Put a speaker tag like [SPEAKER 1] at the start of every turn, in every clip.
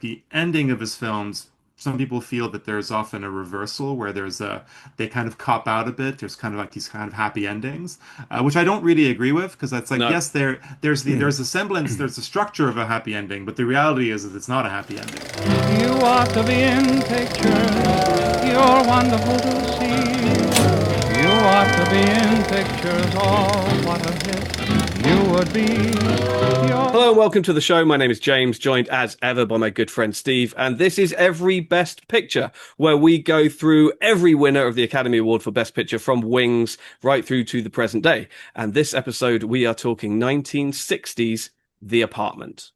[SPEAKER 1] the ending of his films, some people feel that there's often a reversal where they kind of cop out a bit. There's kind of like these kind of happy endings, which I don't really agree with because it's like,
[SPEAKER 2] No.
[SPEAKER 1] yes, there's a semblance, there's a structure of a happy ending, but the reality is that it's not a happy ending.
[SPEAKER 3] You ought to be in pictures. You're wonderful to see. You ought to be in pictures. Oh, what a hit you would be.
[SPEAKER 2] Hello and welcome to the show. My name is James, joined as ever by my good friend Steve, and this is Every Best Picture, where we go through every winner of the Academy Award for Best Picture from Wings right through to the present day. And this episode, we are talking 1960s The Apartment.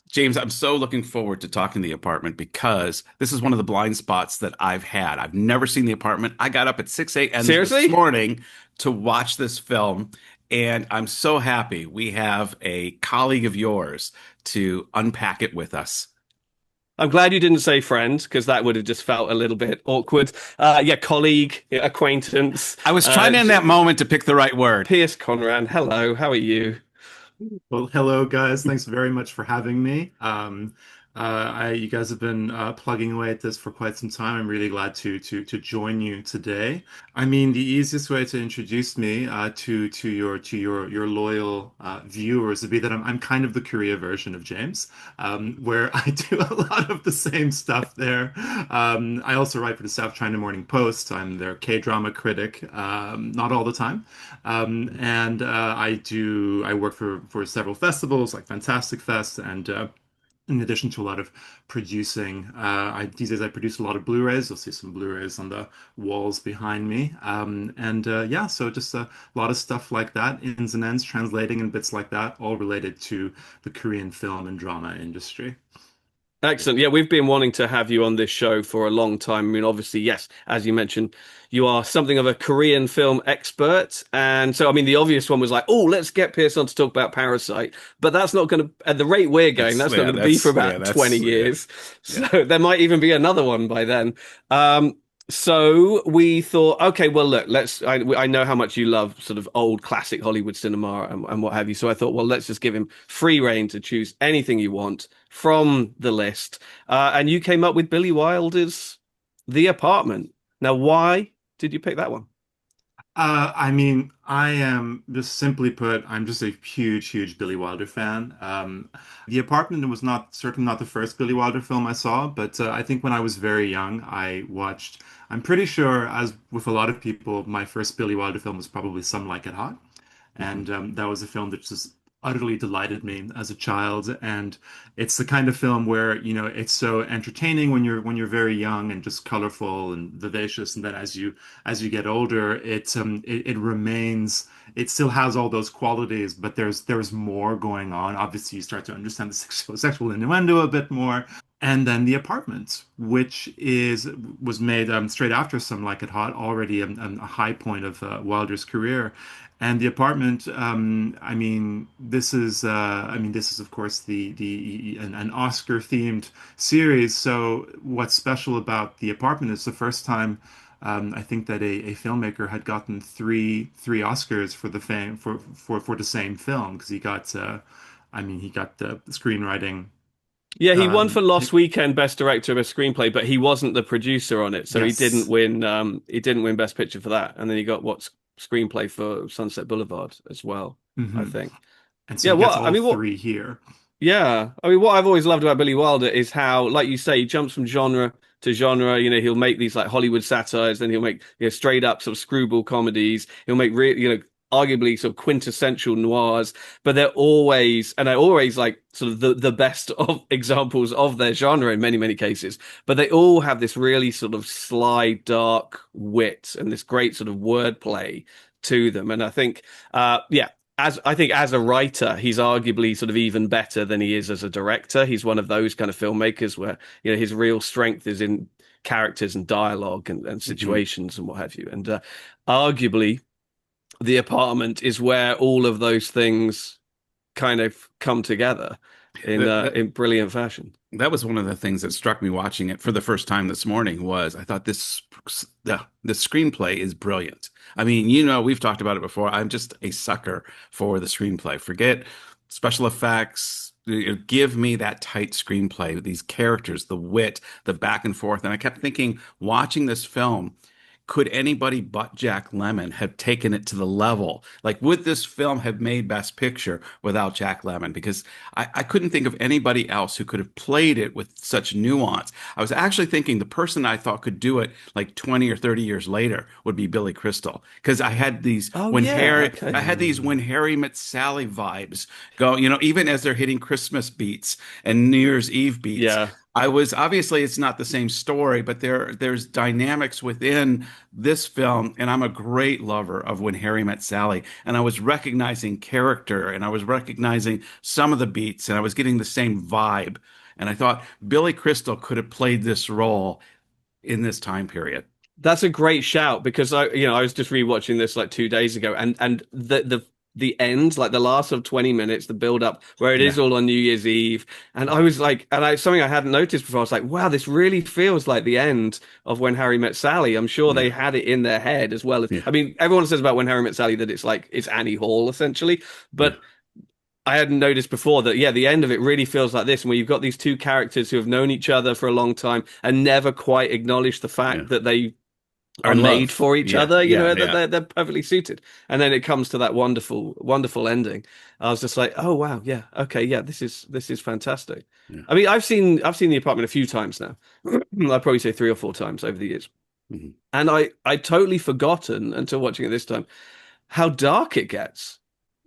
[SPEAKER 4] James, I'm so looking forward to talking The Apartment because this is one of the blind spots that I've had. I've never seen The Apartment. I got up at 6 a.m.
[SPEAKER 2] Seriously?
[SPEAKER 4] this morning to watch this film, and I'm so happy we have a colleague of yours to unpack it with us.
[SPEAKER 2] I'm glad you didn't say friend, because that would have just felt a little bit awkward. Yeah, colleague, acquaintance.
[SPEAKER 4] I was trying in that moment to pick the right word.
[SPEAKER 2] Pierce Conran, hello, how are you?
[SPEAKER 1] Well, hello guys. Thanks very much for having me. You guys have been plugging away at this for quite some time. I'm really glad to join you today. I mean, the easiest way to introduce me to your loyal viewers would be that I'm kind of the Korea version of James, where I do a lot of the same stuff there. I also write for the South China Morning Post. I'm their K-drama critic, not all the time. And I work for several festivals like Fantastic Fest and in addition to a lot of producing, these days I produce a lot of Blu-rays. You'll see some Blu-rays on the walls behind me. Yeah, so just a lot of stuff like that, ins and ends, translating and bits like that, all related to the Korean film and drama industry.
[SPEAKER 2] Excellent. Yeah, we've been wanting to have you on this show for a long time. I mean, obviously, yes, as you mentioned, you are something of a Korean film expert. And so, I mean, the obvious one was like, oh, let's get Pierce on to talk about Parasite. But that's not going to, at the rate we're going, that's not going to be for about 20 years. So there might even be another one by then. So we thought, okay, well, look, I know how much you love sort of old classic Hollywood cinema and what have you. So I thought, well, let's just give him free reign to choose anything you want from the list. And you came up with Billy Wilder's The Apartment. Now, why did you pick that one?
[SPEAKER 1] I mean, I am just simply put, I'm just a huge Billy Wilder fan. The Apartment was certainly not the first Billy Wilder film I saw, but I think when I was very young, I'm pretty sure, as with a lot of people, my first Billy Wilder film was probably Some Like It Hot. And that was a film that just utterly delighted me as a child. And it's the kind of film where, it's so entertaining when you're very young and just colorful and vivacious. And then as you get older, it remains, it still has all those qualities, but there's more going on. Obviously, you start to understand the sexual innuendo a bit more. And then The Apartment, which was made straight after Some Like It Hot, already a high point of Wilder's career. And The Apartment, this is of course an Oscar themed series. So what's special about The Apartment is the first time I think that a filmmaker had gotten three Oscars for the same film because he got the screenwriting.
[SPEAKER 2] Yeah, he won
[SPEAKER 1] Um,
[SPEAKER 2] for Lost Weekend Best Director of a Screenplay, but he wasn't the producer on it, so he didn't
[SPEAKER 1] yes.
[SPEAKER 2] win. He didn't win Best Picture for that, and then he got what screenplay for Sunset Boulevard as well, I
[SPEAKER 1] hmm
[SPEAKER 2] think.
[SPEAKER 1] And so
[SPEAKER 2] Yeah,
[SPEAKER 1] he gets
[SPEAKER 2] what I
[SPEAKER 1] all
[SPEAKER 2] mean, what?
[SPEAKER 1] three here.
[SPEAKER 2] Yeah, I mean, what I've always loved about Billy Wilder is how, like you say, he jumps from genre to genre. You know, he'll make these like Hollywood satires, then he'll make straight up sort of screwball comedies. He'll make arguably sort of quintessential noirs, but they're always like sort of the best of examples of their genre in many cases. But they all have this really sort of sly, dark wit and this great sort of wordplay to them. And I think, yeah. As a writer, he's arguably sort of even better than he is as a director. He's one of those kind of filmmakers where, his real strength is in characters and dialogue and
[SPEAKER 1] hmm
[SPEAKER 2] situations and what have you. And arguably, The Apartment is where all of those things kind of come together in brilliant fashion.
[SPEAKER 4] That was one of the things that struck me watching it for the first time this morning was I thought the screenplay is brilliant. I mean, we've talked about it before. I'm just a sucker for the screenplay. Forget special effects, give me that tight screenplay with these characters, the wit, the back and forth. And I kept thinking, watching this film, could anybody but Jack Lemmon have taken it to the level? Like, would this film have made Best Picture without Jack Lemmon? Because I couldn't think of anybody else who could have played it with such nuance. I was actually thinking the person I thought could do it like 20 or 30 years later would be Billy Crystal. Because
[SPEAKER 2] Oh yeah, okay.
[SPEAKER 4] I had these When Harry Met Sally vibes go, even as they're hitting Christmas beats and New Year's Eve beats.
[SPEAKER 2] Yeah.
[SPEAKER 4] I was obviously it's not the same story, but there's dynamics within this film, and I'm a great lover of When Harry Met Sally, and I was recognizing character, and I was recognizing some of the beats, and I was getting the same vibe, and I thought Billy Crystal could have played this role in this time period.
[SPEAKER 2] That's a great shout because I was just rewatching this like 2 days ago, and the end, like the last of 20 minutes, the build up where it
[SPEAKER 4] Yeah,
[SPEAKER 2] is all on New Year's Eve, and I was like, and I something I hadn't noticed before. I was like, wow, this really feels like the end of When Harry Met Sally. I'm sure they
[SPEAKER 4] yeah,
[SPEAKER 2] had it in their head as well as.
[SPEAKER 4] yeah,
[SPEAKER 2] I mean, everyone says about When Harry Met Sally that it's like it's Annie Hall essentially,
[SPEAKER 4] yeah,
[SPEAKER 2] but I hadn't noticed before that, yeah, the end of it really feels like this, where you've got these two characters who have known each other for a long time and never quite acknowledged the
[SPEAKER 4] yeah.
[SPEAKER 2] fact that they
[SPEAKER 4] Our
[SPEAKER 2] are made
[SPEAKER 4] love.
[SPEAKER 2] for each
[SPEAKER 4] Yeah,
[SPEAKER 2] other,
[SPEAKER 4] yeah,
[SPEAKER 2] that
[SPEAKER 4] yeah,
[SPEAKER 2] they're perfectly suited. And then it comes to that wonderful, wonderful ending. I was just like, oh wow, yeah, okay, yeah, this is fantastic.
[SPEAKER 4] yeah.
[SPEAKER 2] I mean, I've seen The Apartment a few times now. I'd probably say 3 or 4 times over the years.
[SPEAKER 4] Mhm.
[SPEAKER 2] And I'd totally forgotten until watching it this time how dark it gets.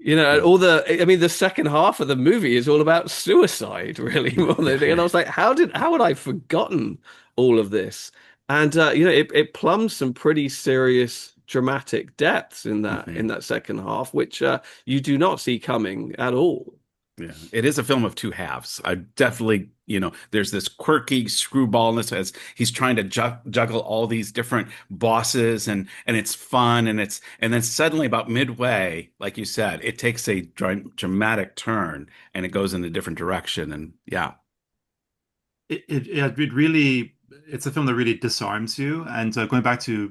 [SPEAKER 2] And
[SPEAKER 4] Mhm.
[SPEAKER 2] I mean, the second half of the movie is all about suicide, really, more than anything. And I was like, how had I forgotten all of this? And it plumbs some pretty serious dramatic depths in that
[SPEAKER 4] Mhm.
[SPEAKER 2] in that second half, which you do not see coming at all.
[SPEAKER 4] Yeah, it is a film of two halves. I definitely, there's this quirky screwballness as he's trying to juggle all these different bosses, and it's fun, and then suddenly about midway, like you said, it takes a dramatic turn and it goes in a different direction. And yeah,
[SPEAKER 1] It really it's a film that really disarms you. And going back to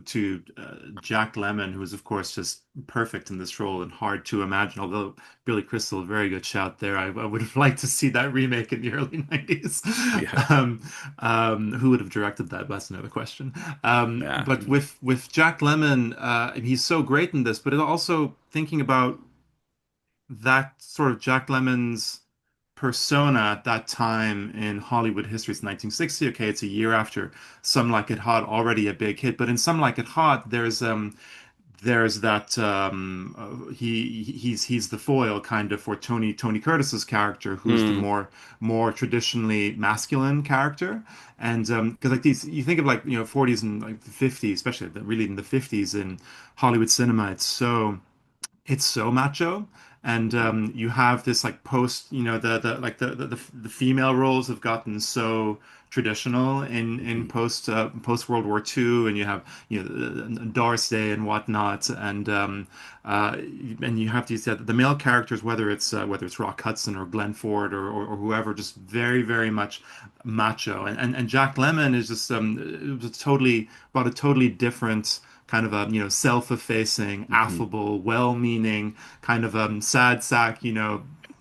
[SPEAKER 1] Jack Lemmon, who is of course just perfect in this role and hard to imagine. Although Billy Crystal, very good shout there. I would have liked to see that remake in the early 90s.
[SPEAKER 4] yeah,
[SPEAKER 1] Um, who would have directed that? That's another question.
[SPEAKER 4] yeah,
[SPEAKER 1] But with Jack Lemmon, he's so great in this. But it also thinking about that sort of Jack Lemmon's persona at that time in Hollywood history. It's 1960. Okay, it's a year after Some Like It Hot, already a big hit. But in Some Like It Hot, there's that he's the foil kind of for Tony Curtis's character, who's the
[SPEAKER 2] Hmm.
[SPEAKER 1] more traditionally masculine character. And because like these, you think of like 40s and like the 50s, especially really in the 50s in Hollywood cinema, it's so macho, and you have this like post the like the female roles have gotten so traditional in
[SPEAKER 4] Mhm.
[SPEAKER 1] post World War II, and you have Doris Day and whatnot, uh, and you have these the male characters, whether it's Rock Hudson or Glenn Ford or whoever, just very very much macho, and Jack Lemmon is just it was totally about a totally different kind of a self-effacing,
[SPEAKER 4] Mhm.
[SPEAKER 1] affable, well-meaning kind of sad sack,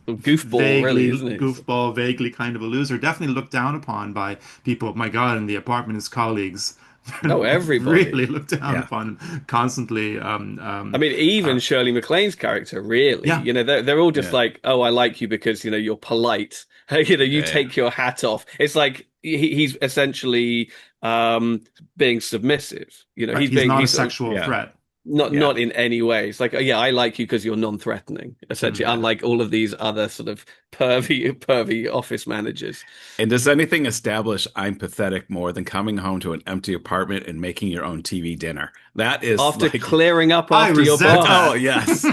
[SPEAKER 2] Goofball, really,
[SPEAKER 1] vaguely
[SPEAKER 2] isn't it?
[SPEAKER 1] goofball, vaguely kind of a loser. Definitely looked down upon by people. My God, in the apartment, his colleagues
[SPEAKER 2] No, everybody.
[SPEAKER 1] really looked down
[SPEAKER 4] Yeah,
[SPEAKER 1] upon him constantly.
[SPEAKER 2] I mean, even
[SPEAKER 1] Uh,
[SPEAKER 2] Shirley MacLaine's character, really,
[SPEAKER 1] yeah,
[SPEAKER 2] they're all just
[SPEAKER 4] yeah,
[SPEAKER 2] like, "Oh, I like you because you're polite. You
[SPEAKER 4] yeah.
[SPEAKER 2] take your hat off." It's like he's essentially being submissive.
[SPEAKER 1] right. He's not a
[SPEAKER 2] He's
[SPEAKER 1] sexual
[SPEAKER 4] Yeah,
[SPEAKER 1] threat.
[SPEAKER 2] not
[SPEAKER 4] yeah.
[SPEAKER 2] in any way. It's like, oh, yeah, I like you because you're non-threatening. Essentially,
[SPEAKER 1] Yeah.
[SPEAKER 2] unlike all of these other sort of pervy office managers.
[SPEAKER 4] And does anything establish I'm pathetic more than coming home to an empty apartment and making your own TV dinner? That is
[SPEAKER 2] After
[SPEAKER 4] like,
[SPEAKER 2] clearing up
[SPEAKER 1] I
[SPEAKER 2] after your
[SPEAKER 1] resent
[SPEAKER 2] boss.
[SPEAKER 4] oh,
[SPEAKER 1] that.
[SPEAKER 4] yes.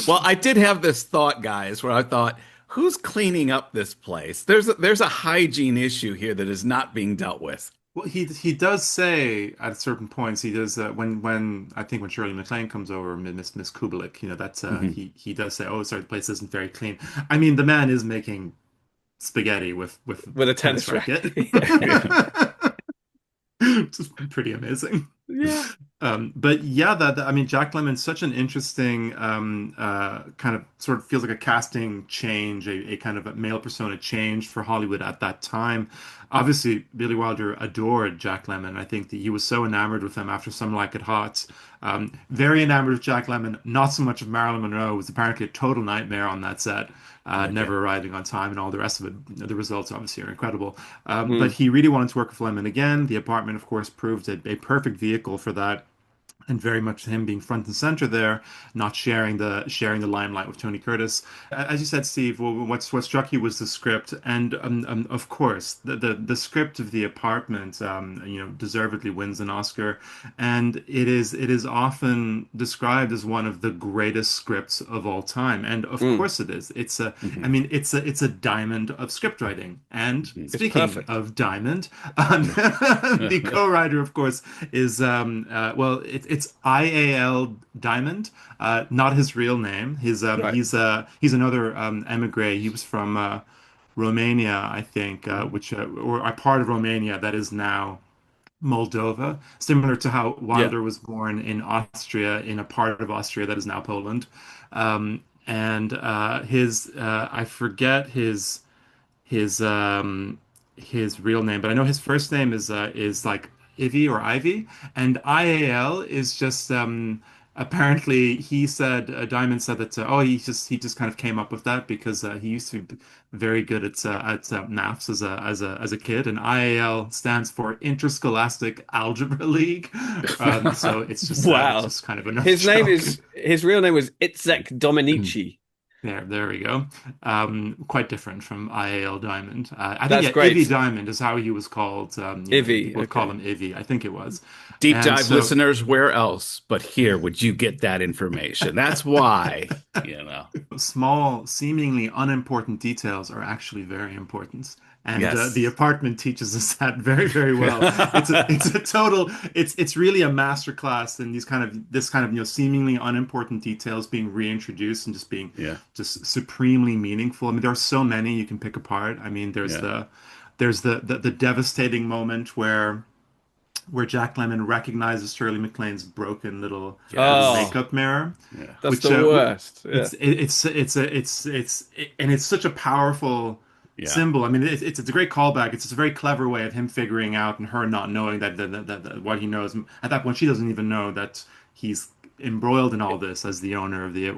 [SPEAKER 4] Well, I did have this thought, guys, where I thought, who's cleaning up this place? There's a hygiene issue here that is not being dealt with.
[SPEAKER 1] Well, he does say at certain points he does when I think when Shirley MacLaine comes over, Miss Kubelik, that's
[SPEAKER 4] Mhm.
[SPEAKER 1] he does say, oh, sorry, the place isn't very clean. I mean, the man is making spaghetti with
[SPEAKER 2] With a
[SPEAKER 1] tennis
[SPEAKER 2] tennis racket.
[SPEAKER 1] racket,
[SPEAKER 2] Yeah.
[SPEAKER 4] Yeah.
[SPEAKER 1] which is pretty amazing.
[SPEAKER 2] Yeah.
[SPEAKER 1] But yeah, I mean, Jack Lemmon's such an interesting kind of sort of feels like a casting change, a kind of a male persona change for Hollywood at that time. Obviously, Billy Wilder adored Jack Lemmon. I think that he was so enamored with him after Some Like It Hot. Very enamored of Jack Lemmon, not so much of Marilyn Monroe, who was apparently a total nightmare on that set.
[SPEAKER 4] Okay.
[SPEAKER 1] Never arriving on time and all the rest of it. The results obviously are incredible. But
[SPEAKER 2] Mm.
[SPEAKER 1] he really wanted to work with Lemmon again. The Apartment, of course, proved a perfect vehicle for that and very much him being front and center there, not sharing the limelight with Tony Curtis. As you said, Steve, what struck you was the script, and of course the script of The Apartment, deservedly wins an Oscar, and it is often described as one of the greatest scripts of all time, and of
[SPEAKER 2] Mm.
[SPEAKER 1] course it is. I
[SPEAKER 4] Mhm.
[SPEAKER 1] mean, it's a diamond of script writing. And
[SPEAKER 4] Mhm.
[SPEAKER 2] It's
[SPEAKER 1] speaking
[SPEAKER 2] perfect.
[SPEAKER 1] of diamond, the co-writer, of course, is it's IAL Diamond, not his real name.
[SPEAKER 2] Right.
[SPEAKER 1] He's another emigre. He was from Romania, I think,
[SPEAKER 2] Mm.
[SPEAKER 1] which or a part of Romania that is now Moldova, similar to how
[SPEAKER 2] Yeah.
[SPEAKER 1] Wilder was born in Austria, in a part of Austria that is now Poland. And his I forget his real name, but I know his first name is like Ivy or Ivy, and IAL is just apparently he said Diamond said that he just kind of came up with that because he used to be very good at maths as a kid, and IAL stands for Interscholastic Algebra League. So it's
[SPEAKER 2] Wow.
[SPEAKER 1] just kind of another joke.
[SPEAKER 2] His real name was Itzek Dominici.
[SPEAKER 1] There we go. Quite different from IAL Diamond. I think,
[SPEAKER 2] That's
[SPEAKER 1] yeah, Ivy
[SPEAKER 2] great.
[SPEAKER 1] Diamond is how he was called.
[SPEAKER 2] Ivy.
[SPEAKER 1] People would call
[SPEAKER 2] Okay.
[SPEAKER 1] him Ivy. I think it was.
[SPEAKER 4] Deep
[SPEAKER 1] And
[SPEAKER 4] dive
[SPEAKER 1] so
[SPEAKER 4] listeners, where else but here would you get that information? That's why, you know.
[SPEAKER 1] small, seemingly unimportant details are actually very important. And The
[SPEAKER 4] Yes.
[SPEAKER 1] Apartment teaches us that very, very well. It's really a masterclass in this kind of seemingly unimportant details being reintroduced and just being
[SPEAKER 4] Yeah.
[SPEAKER 1] just supremely meaningful. I mean, there are so many you can pick apart. I mean,
[SPEAKER 4] Yeah.
[SPEAKER 1] there's the devastating moment where Jack Lemmon recognizes Shirley MacLaine's broken little
[SPEAKER 4] Yes.
[SPEAKER 2] Oh,
[SPEAKER 1] makeup mirror,
[SPEAKER 4] Yeah.
[SPEAKER 2] that's
[SPEAKER 1] which
[SPEAKER 2] the worst. Yeah.
[SPEAKER 1] and it's such a powerful
[SPEAKER 4] Yeah.
[SPEAKER 1] symbol. I mean, it's a great callback. It's just a very clever way of him figuring out and her not knowing that what he knows. At that point, she doesn't even know that he's embroiled in all this as the owner of the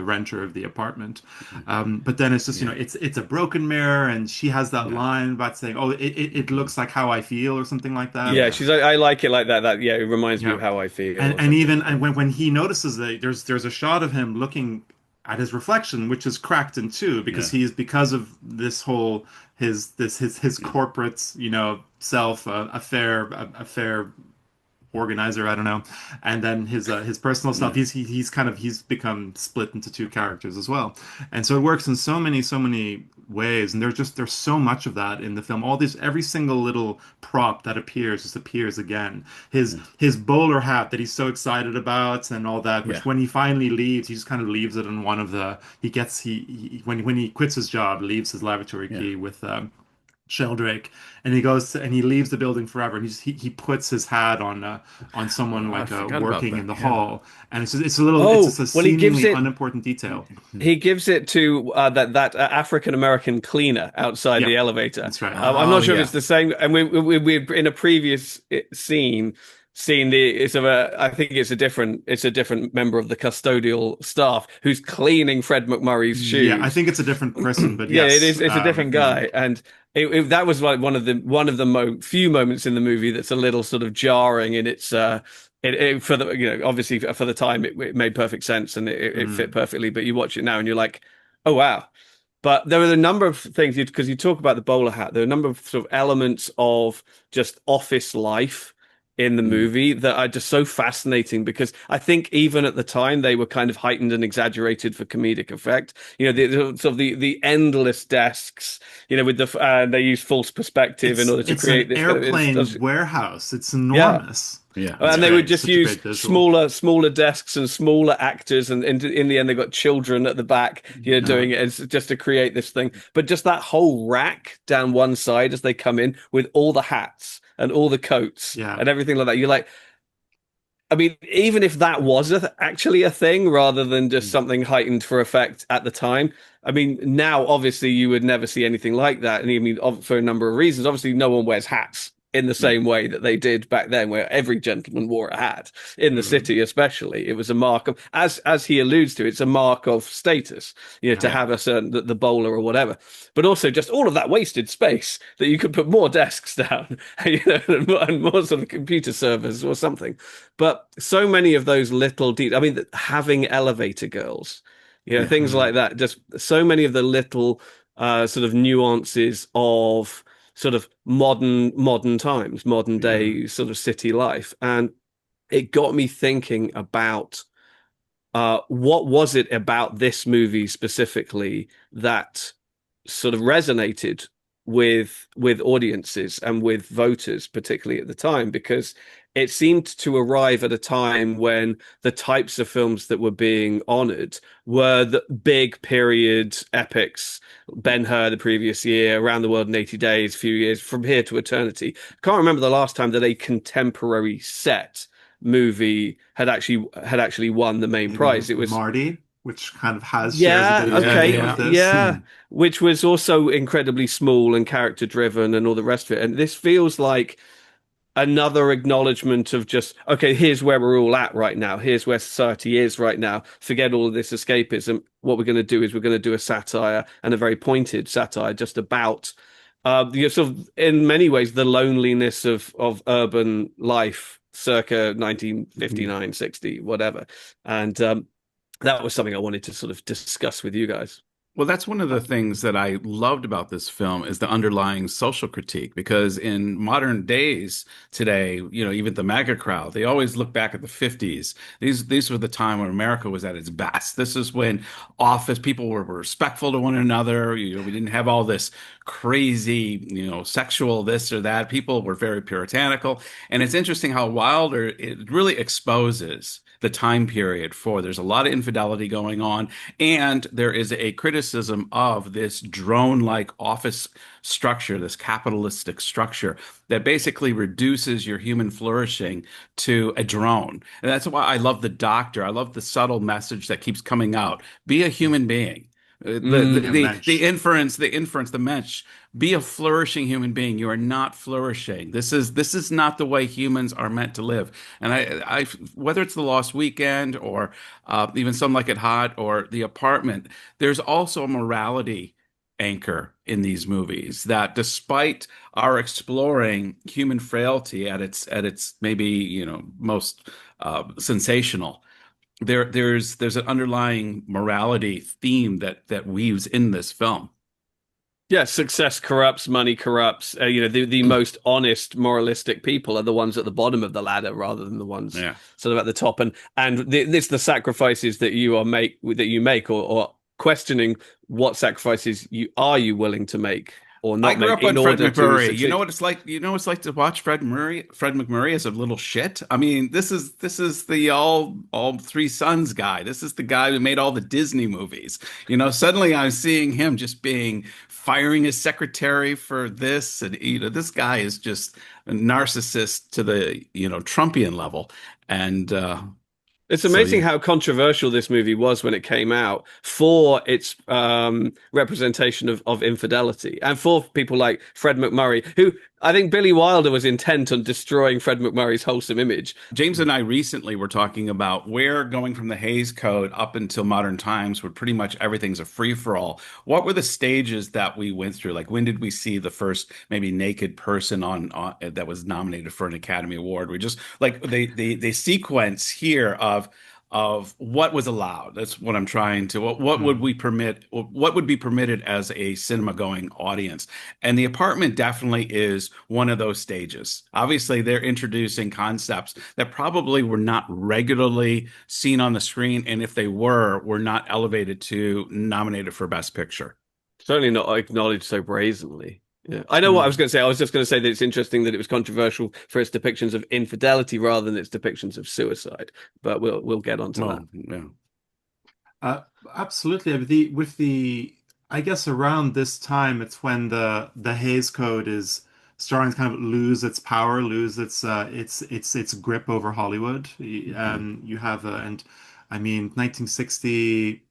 [SPEAKER 1] renter of the apartment. But then it's just
[SPEAKER 4] Yeah.
[SPEAKER 1] it's a broken mirror, and she has that
[SPEAKER 4] Yeah.
[SPEAKER 1] line about saying, "Oh, it looks like how I feel" or something like that.
[SPEAKER 2] Yeah,
[SPEAKER 4] Yeah.
[SPEAKER 2] she's like, I like it like that. That yeah, it reminds me of
[SPEAKER 1] Yeah.
[SPEAKER 2] how I feel
[SPEAKER 1] And
[SPEAKER 2] or
[SPEAKER 1] and
[SPEAKER 2] something
[SPEAKER 1] even
[SPEAKER 2] like
[SPEAKER 1] and
[SPEAKER 2] that.
[SPEAKER 1] when he notices that there's a shot of him looking at his reflection, which is cracked in two
[SPEAKER 4] Yeah.
[SPEAKER 1] because of this whole his
[SPEAKER 4] Yeah.
[SPEAKER 1] corporate self affair organizer, I don't know, and then his personal stuff.
[SPEAKER 4] Yeah.
[SPEAKER 1] He's become split into two characters as well, and so it works in so many ways. And there's so much of that in the film. Every single little prop that appears just appears again. His bowler hat that he's so excited about and all that, which
[SPEAKER 4] Yeah.
[SPEAKER 1] when he finally leaves, he just kind of leaves it in one of the he gets he when he quits his job, leaves his lavatory
[SPEAKER 4] Yeah.
[SPEAKER 1] key with Sheldrake, and and he leaves the building forever. And he puts his hat on someone
[SPEAKER 4] Oh, I
[SPEAKER 1] like
[SPEAKER 4] forgot about
[SPEAKER 1] working in
[SPEAKER 4] that.
[SPEAKER 1] the
[SPEAKER 4] Yeah.
[SPEAKER 1] hall, and it's
[SPEAKER 2] Oh,
[SPEAKER 1] just a
[SPEAKER 2] well, he gives
[SPEAKER 1] seemingly
[SPEAKER 2] it.
[SPEAKER 1] unimportant detail.
[SPEAKER 2] He gives it to that African American cleaner outside
[SPEAKER 1] Yeah,
[SPEAKER 2] the elevator.
[SPEAKER 1] that's right.
[SPEAKER 2] I'm
[SPEAKER 4] Oh,
[SPEAKER 2] not sure if it's
[SPEAKER 4] yeah.
[SPEAKER 2] the same. And we in a previous scene seen the it's of a I think it's a different member of the custodial staff who's cleaning Fred McMurray's
[SPEAKER 1] Yeah, I
[SPEAKER 2] shoes.
[SPEAKER 1] think it's a different person, but
[SPEAKER 2] Yeah, it
[SPEAKER 1] yes,
[SPEAKER 2] is. It's a different
[SPEAKER 1] yeah,
[SPEAKER 2] guy, and that was like one of the few moments in the movie that's a little sort of jarring in its for the obviously for the time it made perfect sense and it fit
[SPEAKER 1] mm,
[SPEAKER 2] perfectly. But you watch it now and you're like, oh wow. But there are a number of things because you talk about the bowler hat. There are a number of sort of elements of just office life in the
[SPEAKER 4] Mm.
[SPEAKER 2] movie that are just so fascinating because I think even at the time they were kind of heightened and exaggerated for comedic effect. Sort of the endless desks. With they use false perspective in order to
[SPEAKER 1] it's an
[SPEAKER 2] create this kind of
[SPEAKER 1] airplane warehouse. It's
[SPEAKER 2] yeah.
[SPEAKER 1] enormous.
[SPEAKER 4] Yeah.
[SPEAKER 1] It's
[SPEAKER 2] And
[SPEAKER 4] Yeah.
[SPEAKER 2] they would
[SPEAKER 1] great,
[SPEAKER 2] just
[SPEAKER 1] such a
[SPEAKER 2] use
[SPEAKER 1] great visual.
[SPEAKER 2] smaller desks and smaller actors, and in the end, they got children at the back,
[SPEAKER 1] Yeah,
[SPEAKER 2] doing it just to create this thing. But just that whole rack down one side as they come in with all the hats and all the coats
[SPEAKER 1] yeah.
[SPEAKER 2] and everything like that, you're like, I mean, even if that was actually a thing rather than just
[SPEAKER 1] Mm.
[SPEAKER 2] something heightened for effect at the time, I mean, now obviously you would never see anything like that. And I mean, for a number of reasons, obviously no one wears hats in the
[SPEAKER 4] Yeah.
[SPEAKER 2] same way that they did back then, where every gentleman wore a hat in the
[SPEAKER 1] Mhm.
[SPEAKER 2] city, especially. It was a mark of, as he alludes to, it's a mark of status, to
[SPEAKER 1] Yeah.
[SPEAKER 4] Yeah.
[SPEAKER 2] have a certain the bowler or whatever. But also just all of that wasted space that you could put more desks down, and more sort of computer servers or something. But so many of those little I mean, having elevator girls,
[SPEAKER 4] Yeah.
[SPEAKER 2] things
[SPEAKER 1] Mhm.
[SPEAKER 2] like that. Just so many of the little sort of nuances of sort of modern times, modern
[SPEAKER 1] Yeah.
[SPEAKER 2] day sort of city life, and it got me thinking about what was it about this movie specifically that sort of resonated with audiences and with voters, particularly at the time, because it seemed to arrive at a time when the types of films that were being honored were the big period epics. Ben-Hur the previous year, Around the World in 80 Days, Few Years, From Here to Eternity. Can't remember the last time that a contemporary set movie had actually won the main
[SPEAKER 1] Maybe
[SPEAKER 2] prize. It was
[SPEAKER 1] Marty, which kind of has shares a
[SPEAKER 2] yeah,
[SPEAKER 1] bit of the
[SPEAKER 4] Yeah.
[SPEAKER 1] vein
[SPEAKER 2] okay,
[SPEAKER 1] with
[SPEAKER 4] Yeah.
[SPEAKER 1] this.
[SPEAKER 2] yeah, which was also incredibly small and character driven and all the rest of it. And this feels like another acknowledgement of just, okay, here's where we're all at right now. Here's where society is right now. Forget all of this escapism. What we're going to do is we're going to do a satire, and a very pointed satire, just about sort of in many ways the loneliness of urban life circa
[SPEAKER 1] Mhm.
[SPEAKER 2] 1959, 60, whatever. And that was something I wanted to sort of discuss with you guys.
[SPEAKER 4] Well, that's one of the things that I loved about this film is the underlying social critique. Because in modern days today, even the MAGA crowd, they always look back at the 50s. These were the time when America was at its best. This is when office people were respectful to one another. We didn't have all this crazy, sexual this or that. People were very puritanical. And it's interesting how Wilder, it really exposes the time period for there's a lot of infidelity going on, and there is a criticism of this drone-like office structure, this capitalistic structure that basically reduces your human flourishing to a drone. And that's why I love the doctor. I love the subtle message that keeps coming out. Be a human being. The, the
[SPEAKER 2] Mm.
[SPEAKER 1] Yeah,
[SPEAKER 4] the the
[SPEAKER 1] Mensch.
[SPEAKER 4] inference, the mesh. Be a flourishing human being. You are not flourishing. This is not the way humans are meant to live. And whether it's The Lost Weekend or even Some Like It Hot or The Apartment, there's also a morality anchor in these movies that despite our exploring human frailty at its maybe most sensational, there's an underlying morality theme that weaves in this film.
[SPEAKER 2] Yeah, success corrupts, money corrupts. The most honest, moralistic people are the ones at the bottom of the ladder rather than the ones
[SPEAKER 4] Yeah.
[SPEAKER 2] sort of at the top. And this the sacrifices that you make, or questioning what sacrifices you willing to make or
[SPEAKER 4] I
[SPEAKER 2] not
[SPEAKER 4] grew
[SPEAKER 2] make
[SPEAKER 4] up on
[SPEAKER 2] in
[SPEAKER 4] Fred
[SPEAKER 2] order to
[SPEAKER 4] McMurray. You know
[SPEAKER 2] succeed.
[SPEAKER 4] what it's like? You know what it's like to watch Fred McMurray as a little shit. I mean, this is the all three sons guy. This is the guy who made all the Disney movies. Suddenly I'm seeing him just firing his secretary for this, and this guy is just a narcissist to the Trumpian level, and
[SPEAKER 2] It's
[SPEAKER 4] so
[SPEAKER 2] amazing
[SPEAKER 4] yeah.
[SPEAKER 2] how controversial this movie was when it came out for its representation of infidelity, and for people like Fred McMurray, who I think Billy Wilder was intent on destroying Fred McMurray's wholesome image.
[SPEAKER 4] James and I recently were talking about where going from the Hays Code up until modern times, where pretty much everything's a free-for-all. What were the stages that we went through? Like, when did we see the first maybe naked person on that was nominated for an Academy Award? We just like the sequence here of what was allowed. That's what I'm trying to. What would
[SPEAKER 1] Mm.
[SPEAKER 4] we permit? What would be permitted as a cinema going audience? And The Apartment definitely is one of those stages. Obviously, they're introducing concepts that probably were not regularly seen on the screen, and if they were not elevated to nominated for Best Picture.
[SPEAKER 2] Certainly not acknowledged so brazenly. Yeah. I know what I
[SPEAKER 1] Mm.
[SPEAKER 2] was going to say. I was just going to say that it's interesting that it was controversial for its depictions of infidelity rather than its depictions of suicide. But we'll get onto that.
[SPEAKER 4] Well, yeah.
[SPEAKER 1] Uh, Absolutely. I guess around this time, it's when the Hays Code is starting to kind of lose its power, lose its grip over Hollywood.
[SPEAKER 4] Mhm.
[SPEAKER 1] You have and I mean 1960.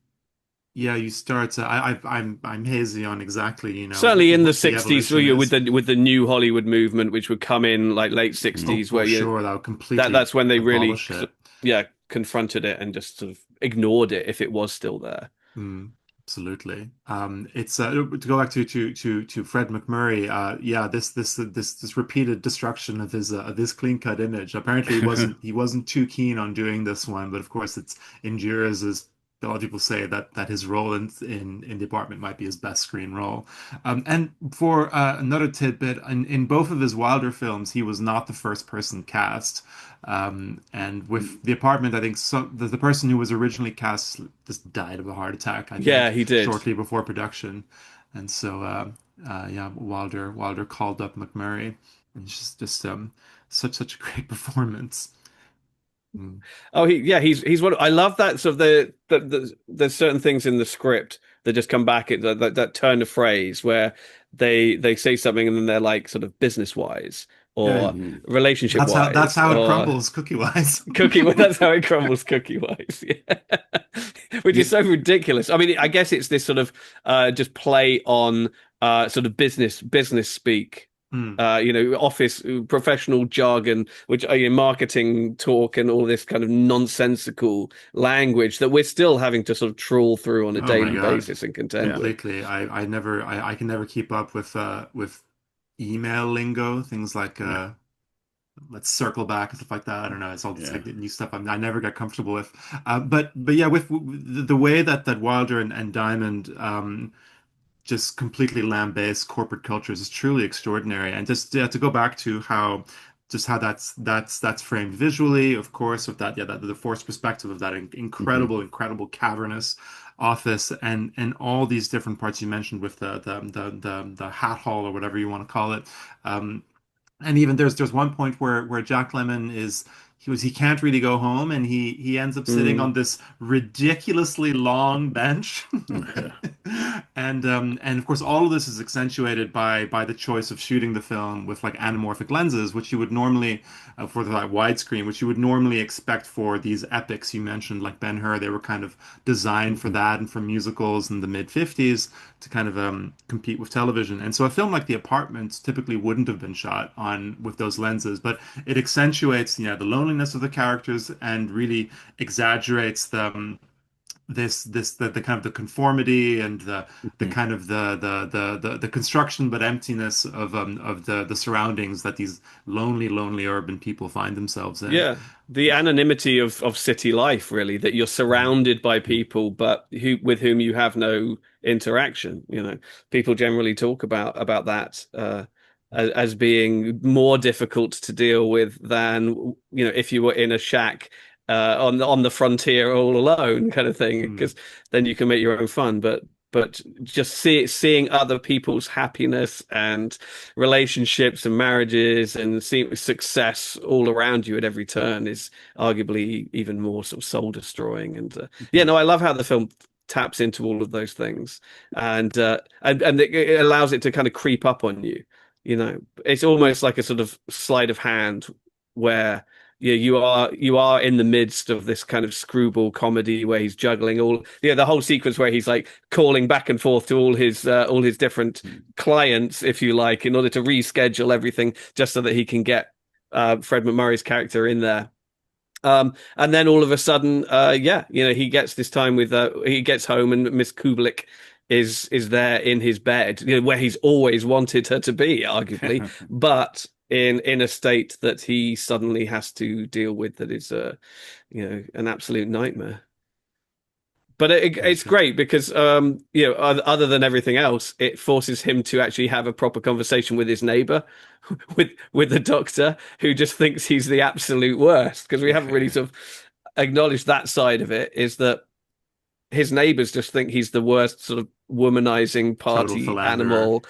[SPEAKER 1] Yeah, you start. I'm hazy on exactly,
[SPEAKER 2] Certainly in the
[SPEAKER 1] what the
[SPEAKER 2] 60s,
[SPEAKER 1] evolution
[SPEAKER 2] with
[SPEAKER 1] is.
[SPEAKER 2] the new Hollywood movement, which would come in like late
[SPEAKER 4] Mhm.
[SPEAKER 1] Oh,
[SPEAKER 2] 60s,
[SPEAKER 1] for
[SPEAKER 2] where
[SPEAKER 1] sure, that would
[SPEAKER 2] that
[SPEAKER 1] completely
[SPEAKER 2] that's when they really
[SPEAKER 1] abolish it.
[SPEAKER 2] yeah confronted it and just sort of ignored it if it was still there.
[SPEAKER 1] Mm, absolutely. It's to go back to Fred McMurray. Yeah, this repeated destruction of his clean cut image. Apparently, he wasn't too keen on doing this one, but of course, it's endures as a lot of people say that his role in the apartment might be his best screen role. And for another tidbit, in both of his Wilder films, he was not the first person cast. And with The Apartment, I think the person who was originally cast just died of a heart attack, I
[SPEAKER 2] Yeah,
[SPEAKER 1] think,
[SPEAKER 2] he did.
[SPEAKER 1] shortly before production. And so, yeah, Wilder called up McMurray, and it's just such a great performance. Mm.
[SPEAKER 2] Oh, he's one. I love that sort of there's certain things in the script that just come back at that turn of phrase where they say something and then they're like sort of business wise
[SPEAKER 1] Yeah,
[SPEAKER 2] or
[SPEAKER 4] Mhm.
[SPEAKER 2] relationship
[SPEAKER 1] that's
[SPEAKER 2] wise
[SPEAKER 1] how it
[SPEAKER 2] or
[SPEAKER 1] crumbles cookie wise.
[SPEAKER 2] cookie. That's how it crumbles cookie wise. Yeah. Which is
[SPEAKER 4] You,
[SPEAKER 2] so ridiculous. I mean, I guess it's this sort of just play on sort of business speak.
[SPEAKER 1] Mm.
[SPEAKER 2] Office professional jargon, which are marketing talk and all this kind of nonsensical language that we're still having to sort of trawl through on a
[SPEAKER 1] Oh my
[SPEAKER 2] daily
[SPEAKER 1] God.
[SPEAKER 2] basis and contend
[SPEAKER 4] yeah.
[SPEAKER 2] with.
[SPEAKER 1] Completely. I can never keep up with email lingo, things like
[SPEAKER 4] Yeah.
[SPEAKER 1] let's circle back and stuff like that. I don't know. It's all just
[SPEAKER 4] Yeah.
[SPEAKER 1] like new stuff I never get comfortable with. But yeah, with the way that Wilder and Diamond just completely lambaste corporate cultures is truly extraordinary. And just yeah, to go back to how that's framed visually, of course, with that yeah that the forced perspective of that
[SPEAKER 4] Mhm.
[SPEAKER 1] incredible cavernous office and all these different parts you mentioned with the hat hall or whatever you want to call it. Um, and even there's one point where Jack Lemmon he can't really go home and he ends up sitting
[SPEAKER 2] Mm,
[SPEAKER 1] on this ridiculously long bench.
[SPEAKER 4] Yeah.
[SPEAKER 1] And of course all of this is accentuated by the choice of shooting the film with like anamorphic lenses, which you would normally for the like, widescreen, which you would normally expect for these epics you mentioned, like Ben-Hur. They were kind of designed for
[SPEAKER 4] Mhm.
[SPEAKER 1] that and for musicals in the mid 50s to kind of compete with television. And so a film like The Apartment typically wouldn't have been shot on with those lenses, but it accentuates, the loneliness of the characters and really exaggerates the kind of the conformity and the
[SPEAKER 4] Mhm.
[SPEAKER 1] kind of the construction but emptiness of the surroundings that these lonely urban people find themselves in.
[SPEAKER 2] yeah, the anonymity of city life, really, that you're
[SPEAKER 1] Mm,
[SPEAKER 2] surrounded by people, but with whom you have no interaction. People generally talk about that as being more difficult to deal with than if you were in a shack on the frontier all alone, kind of thing,
[SPEAKER 1] mm,
[SPEAKER 2] because then you can make your own fun. But just seeing other people's happiness and relationships and marriages and seeing success all around you at every turn is arguably even more sort of soul destroying. And yeah,
[SPEAKER 1] mm,
[SPEAKER 2] no, I love how the film taps into all of those things, and it allows it to kind of creep up on you. It's almost like a sort of sleight of hand where yeah, you are in the midst of this kind of screwball comedy where he's juggling the whole sequence where he's like calling back and forth to all his different clients, if you like, in order to reschedule everything just so that he can get Fred McMurray's character in there. And then all of a sudden, yeah, he gets this time he gets home and Miss Kubelik is there in his bed, where he's always wanted her to be, arguably, but in a state that he suddenly has to deal with that is an absolute nightmare. But
[SPEAKER 1] very
[SPEAKER 2] it's
[SPEAKER 1] true.
[SPEAKER 2] great because other than everything else, it forces him to actually have a proper conversation with his neighbor, with the doctor, who just thinks he's the absolute worst. Because we haven't really sort of acknowledged that side of it. Is that his neighbors just think he's the worst sort of womanizing
[SPEAKER 1] Total
[SPEAKER 2] party
[SPEAKER 1] philanderer.
[SPEAKER 2] animal.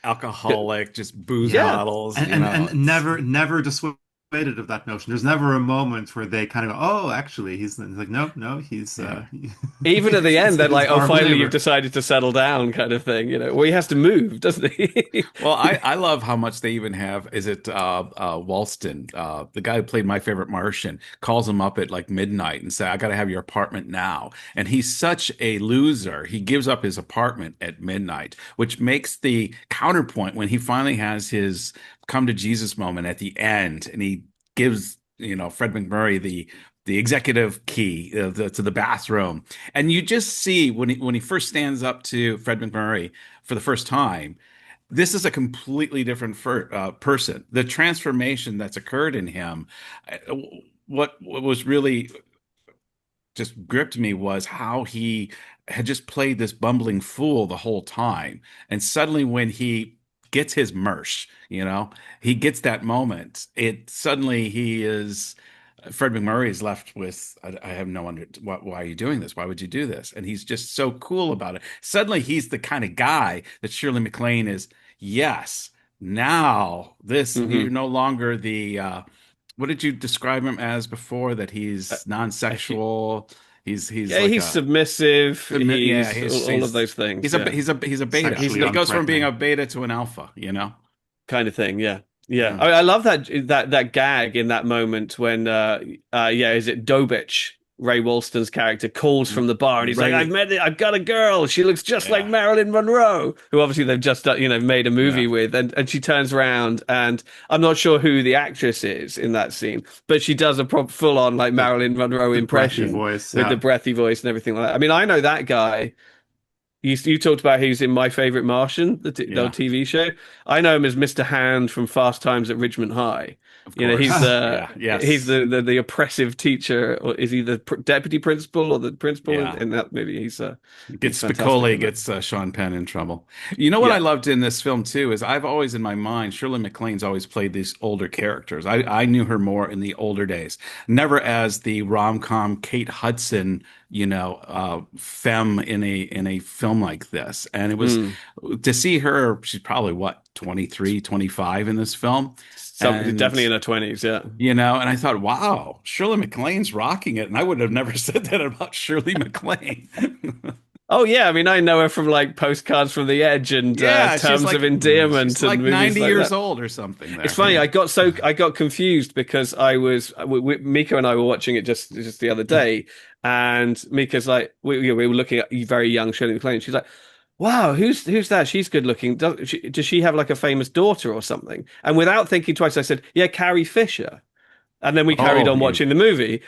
[SPEAKER 4] Alcoholic, just booze
[SPEAKER 1] Yeah.
[SPEAKER 2] Yeah,
[SPEAKER 4] bottles,
[SPEAKER 1] And
[SPEAKER 4] you
[SPEAKER 1] and
[SPEAKER 4] know.
[SPEAKER 1] and
[SPEAKER 4] It's
[SPEAKER 1] never dissuade persuaded of that notion. There's never a moment where they kind of go, "Oh, actually, he's like, no, no, he's
[SPEAKER 4] Yeah.
[SPEAKER 2] Even at the end, they're
[SPEAKER 1] he's
[SPEAKER 2] like, "Oh,
[SPEAKER 1] our
[SPEAKER 2] finally, you've
[SPEAKER 1] believer."
[SPEAKER 2] decided to settle down," kind of thing. Well, he has to move, doesn't he?
[SPEAKER 4] Well, I love how much they even have. Is it Walston, the guy who played My Favorite Martian, calls him up at like midnight and say, "I got to have your apartment now." And he's such a loser. He gives up his apartment at midnight, which makes the counterpoint when he finally has his come to Jesus moment at the end, and he gives Fred McMurray the executive key to the bathroom, and you just see when he first stands up to Fred McMurray for the first time, this is a completely different person. The transformation that's occurred in him, uh, what was really just gripped me was how he had just played this bumbling fool the whole time. And suddenly when he gets his mersh, he gets that moment. It suddenly he is Fred McMurray is left with, I have no under why are you doing this? Why would you do this? And he's just so cool about it. Suddenly he's the kind of guy that Shirley MacLaine is, yes, now this you're
[SPEAKER 2] Hmm.
[SPEAKER 4] no longer the what did you describe him as before? That
[SPEAKER 2] Uh,
[SPEAKER 4] he's
[SPEAKER 2] he-
[SPEAKER 4] non-sexual. He's
[SPEAKER 2] yeah,
[SPEAKER 4] like
[SPEAKER 2] he's
[SPEAKER 4] a
[SPEAKER 2] submissive.
[SPEAKER 4] yeah.
[SPEAKER 2] He's all of those things. Yeah,
[SPEAKER 4] He's a beta.
[SPEAKER 2] he's
[SPEAKER 1] Sexually
[SPEAKER 4] He
[SPEAKER 2] got
[SPEAKER 4] goes from being
[SPEAKER 1] unthreatening.
[SPEAKER 4] a beta to an alpha.
[SPEAKER 2] kind of thing. Yeah, yeah.
[SPEAKER 4] Yeah.
[SPEAKER 2] I love that gag in that moment when yeah, is it Dobich? Ray Walston's character calls from the bar and he's like,
[SPEAKER 4] Ray.
[SPEAKER 2] I've got a girl. She looks just like
[SPEAKER 4] Yeah.
[SPEAKER 2] Marilyn Monroe, who obviously they've just made a movie
[SPEAKER 4] Yeah.
[SPEAKER 2] with. And she turns around and I'm not sure who the actress is in that scene, but she does a full on like
[SPEAKER 1] The
[SPEAKER 2] Marilyn Monroe
[SPEAKER 1] the breathy
[SPEAKER 2] impression
[SPEAKER 1] voice,
[SPEAKER 2] with the
[SPEAKER 1] yeah.
[SPEAKER 2] breathy voice and everything like that. I mean, I know that guy. You talked about he's in My Favorite Martian, the
[SPEAKER 4] Yeah.
[SPEAKER 2] TV show. I know him as Mr. Hand from Fast Times at Ridgemont High.
[SPEAKER 4] Of
[SPEAKER 2] He's
[SPEAKER 4] course.
[SPEAKER 2] the
[SPEAKER 4] Yeah.
[SPEAKER 2] he's
[SPEAKER 4] Yes.
[SPEAKER 2] the oppressive teacher, or is he the deputy principal or the principal
[SPEAKER 4] Yeah.
[SPEAKER 2] in that movie? He's
[SPEAKER 4] Gets
[SPEAKER 2] fantastic
[SPEAKER 4] Spicoli
[SPEAKER 2] in that.
[SPEAKER 4] gets Sean Penn in trouble. You know what I
[SPEAKER 2] Yeah.
[SPEAKER 4] loved in this film too is I've always in my mind Shirley MacLaine's always played these older characters. I knew her more in the older days, never as the rom-com Kate Hudson, femme in a film like this. And it was
[SPEAKER 2] Mm.
[SPEAKER 4] to see her. She's probably what 23, 25 in this film,
[SPEAKER 2] Definitely
[SPEAKER 4] and
[SPEAKER 2] in her 20s. Yeah.
[SPEAKER 4] and I thought, wow, Shirley MacLaine's rocking it, and I would have never said that about Shirley MacLaine.
[SPEAKER 2] Oh yeah. I mean, I know her from like Postcards from the Edge and
[SPEAKER 4] Yeah,
[SPEAKER 2] Terms of Endearment
[SPEAKER 4] she's like
[SPEAKER 2] and movies
[SPEAKER 4] 90
[SPEAKER 2] like
[SPEAKER 4] years
[SPEAKER 2] that.
[SPEAKER 4] old or something
[SPEAKER 2] It's
[SPEAKER 4] there.
[SPEAKER 2] funny. I got confused because Mika and I were watching it just the other day, and Mika's like we were looking at very young Shirley MacLaine. She's like, "Wow, who's that? She's good looking. Does she have like a famous daughter or something?" And without thinking twice, I said, "Yeah, Carrie Fisher." And then we carried
[SPEAKER 4] Oh,
[SPEAKER 2] on watching the movie,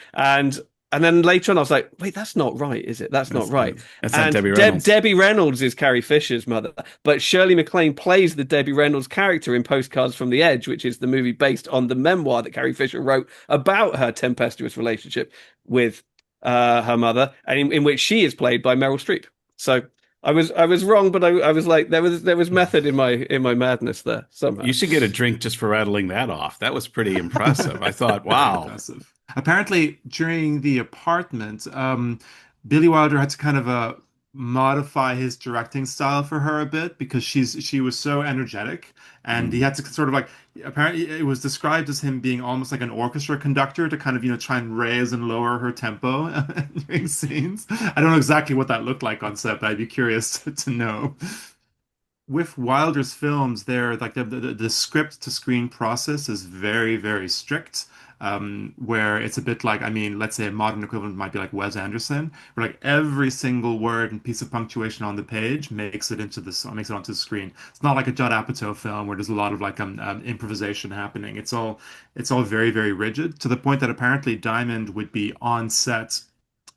[SPEAKER 2] and then later on, I was like, "Wait, that's not right, is it? That's not right."
[SPEAKER 4] that's not
[SPEAKER 2] And
[SPEAKER 4] Debbie Reynolds.
[SPEAKER 2] Debbie Reynolds is Carrie Fisher's mother, but Shirley MacLaine plays the Debbie Reynolds character in Postcards from the Edge, which is the movie based on the memoir that Carrie Fisher wrote about her tempestuous relationship with her mother, and in which she is played by Meryl Streep. So I was wrong, but I was like there was method in my madness there somehow.
[SPEAKER 4] You should get a drink just for rattling that off. That was pretty impressive. I thought,
[SPEAKER 1] Very
[SPEAKER 4] wow.
[SPEAKER 1] impressive. Apparently, during the apartment, Billy Wilder had to kind of modify his directing style for her a bit because she was so energetic, and he
[SPEAKER 4] Mm.
[SPEAKER 1] had to sort of like apparently it was described as him being almost like an orchestra conductor to kind of try and raise and lower her tempo during scenes. I don't know exactly what that looked like on set, but I'd be curious to know. With Wilder's films, they're like the script to screen process is very, very strict. Where it's a bit like, I mean, let's say a modern equivalent might be like Wes Anderson, where like every single word and piece of punctuation on the page makes it onto the screen. It's not like a Judd Apatow film where there's a lot of like improvisation happening. It's all very, very rigid to the point that apparently Diamond would be on set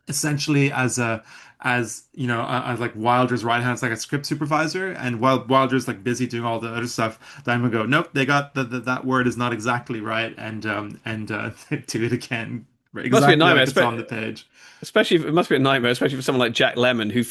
[SPEAKER 1] essentially as like Wilder's right hand, it's like a script supervisor, and while Wilder's like busy doing all the other stuff, Diamond would go, nope, they got that word is not exactly right, and do it again
[SPEAKER 2] It must be a
[SPEAKER 1] exactly
[SPEAKER 2] nightmare,
[SPEAKER 1] like it's on the page.
[SPEAKER 2] especially it must be a nightmare, especially for someone like Jack Lemmon, who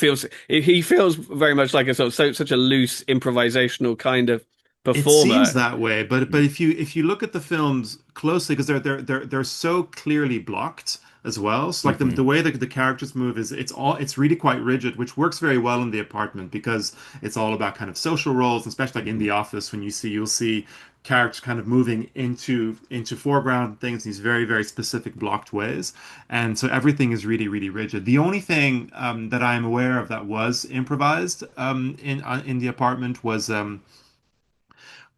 [SPEAKER 2] he feels very much like a such a loose improvisational kind of
[SPEAKER 1] It seems
[SPEAKER 2] performer.
[SPEAKER 1] that way, but if you look at the films closely, because they're so clearly blocked. as well. So like the
[SPEAKER 4] Hmm.
[SPEAKER 1] way that the characters move is it's really quite rigid, which works very well in the apartment because it's all about kind of social roles, especially like in the office when you'll see characters kind of moving into foreground things in these very specific blocked ways, and so everything is really rigid. The only thing that I am aware of that was improvised in the apartment was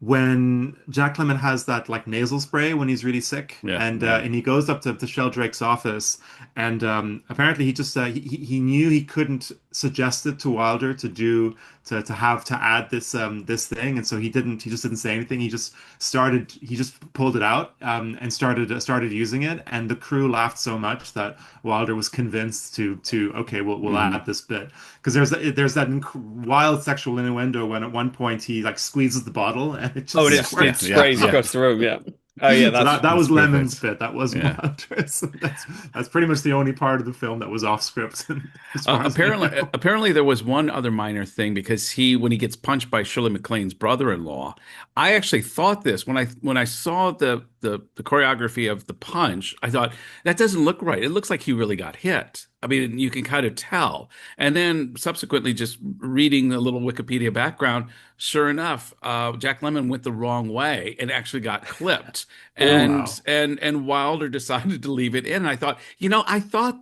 [SPEAKER 1] when Jack Lemmon has that like nasal spray when he's really sick,
[SPEAKER 4] Yeah, yeah.
[SPEAKER 1] and he goes up to Sheldrake's office, and apparently he just he knew he couldn't suggest it to Wilder to do to have to add this thing, and so he just didn't say anything. He just pulled it out and started using it, and the crew laughed so much that Wilder was convinced to okay, we'll
[SPEAKER 4] Hmm.
[SPEAKER 1] add this bit because there's that wild sexual innuendo when at one point he like squeezes the bottle and it
[SPEAKER 2] Oh, and
[SPEAKER 1] just
[SPEAKER 4] Yeah, yeah,
[SPEAKER 2] it
[SPEAKER 1] squirts.
[SPEAKER 4] yeah,
[SPEAKER 2] sprays
[SPEAKER 4] yeah.
[SPEAKER 2] across the room. Yeah. Oh, yeah.
[SPEAKER 1] So that
[SPEAKER 4] That's
[SPEAKER 1] was Lemon's
[SPEAKER 4] perfect.
[SPEAKER 1] bit. That was
[SPEAKER 4] Yeah.
[SPEAKER 1] Wilder's. That's pretty much the only part of the film that was off script, as far as I know.
[SPEAKER 4] Apparently there was one other minor thing because when he gets punched by Shirley MacLaine's brother-in-law, I actually thought this when I saw the choreography of the punch, I thought that doesn't look right. It looks like he really got hit. I mean, you can kind of tell. And then subsequently, just reading the little Wikipedia background, sure enough, Jack Lemmon went the wrong way and actually got clipped.
[SPEAKER 1] Oh
[SPEAKER 2] Mm.
[SPEAKER 1] wow.
[SPEAKER 4] And Wilder decided to leave it in. And I thought,
[SPEAKER 1] Well,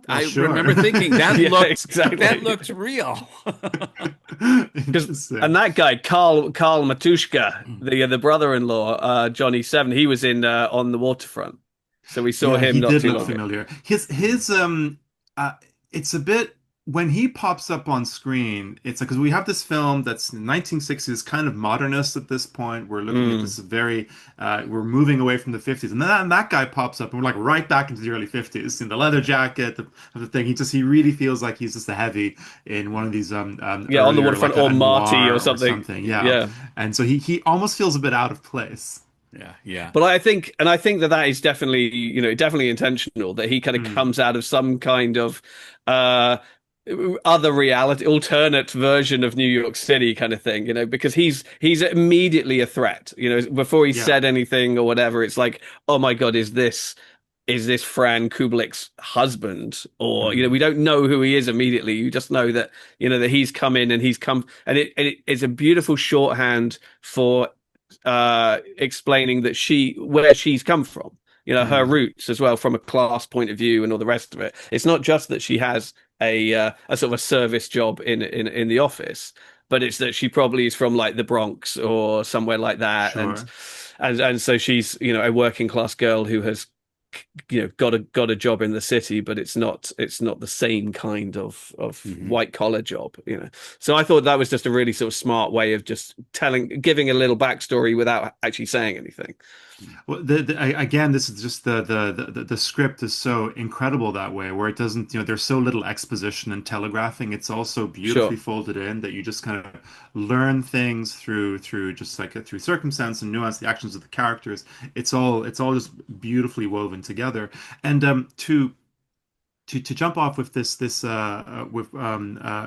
[SPEAKER 4] I
[SPEAKER 1] sure.
[SPEAKER 4] remember thinking
[SPEAKER 2] Yeah,
[SPEAKER 4] that
[SPEAKER 2] exactly.
[SPEAKER 4] looked real.
[SPEAKER 2] Because
[SPEAKER 1] Interesting.
[SPEAKER 2] and that guy Carl Matushka, the brother-in-law, Johnny Seven, he was in On the Waterfront, so we saw
[SPEAKER 1] Yeah,
[SPEAKER 2] him
[SPEAKER 1] he
[SPEAKER 2] not
[SPEAKER 1] did
[SPEAKER 2] too
[SPEAKER 1] look
[SPEAKER 2] long ago.
[SPEAKER 1] familiar. His uh it's a bit when he pops up on screen, it's like because we have this film that's 1960s, kind of modernist at this point. We're looking at
[SPEAKER 2] Mm.
[SPEAKER 1] this very we're moving away from the 50s. And then that guy pops up and we're like right back into the early 50s in the leather jacket, the thing. He really feels like he's just a heavy in one of these
[SPEAKER 2] Yeah, On the
[SPEAKER 1] earlier
[SPEAKER 2] Waterfront
[SPEAKER 1] like
[SPEAKER 2] or
[SPEAKER 1] a
[SPEAKER 2] Marty or
[SPEAKER 1] noir or
[SPEAKER 2] something.
[SPEAKER 1] something. Yeah.
[SPEAKER 2] Yeah.
[SPEAKER 1] And so he almost feels a bit out of place.
[SPEAKER 4] Yeah, yeah.
[SPEAKER 2] But I think that that is definitely, definitely intentional that he kind of
[SPEAKER 1] Hmm.
[SPEAKER 2] comes out of some kind of uh other reality, alternate version of New York City kind of thing, because he's immediately a threat, before he
[SPEAKER 1] Yeah.
[SPEAKER 2] said anything or whatever. It's like, oh my God, is this Fran Kublik's husband? Or,
[SPEAKER 1] Hmm.
[SPEAKER 2] we don't know who he is immediately. You just know that, that he's come in and he's come, and it's a beautiful shorthand for explaining that where she's come from, her
[SPEAKER 1] Hmm.
[SPEAKER 2] roots as well from a class point of view and all the rest of it. It's not just that she has a sort of a service job in the office, but it's that she probably is from like the Bronx or somewhere like that, and
[SPEAKER 1] Sure.
[SPEAKER 2] and so she's a working class girl who has got a job in the city, but it's not the same kind of
[SPEAKER 4] Hmm.
[SPEAKER 2] white collar job. So I thought that was just a really sort of smart way of just giving a little backstory without actually saying anything.
[SPEAKER 1] Well, again, this is just the script is so incredible that way, where it doesn't, there's so little exposition and telegraphing. It's also beautifully
[SPEAKER 2] Sure.
[SPEAKER 1] folded in that you just kind of learn things through just like through circumstance and nuance, the actions of the characters. It's all just beautifully woven together. And to jump off with this with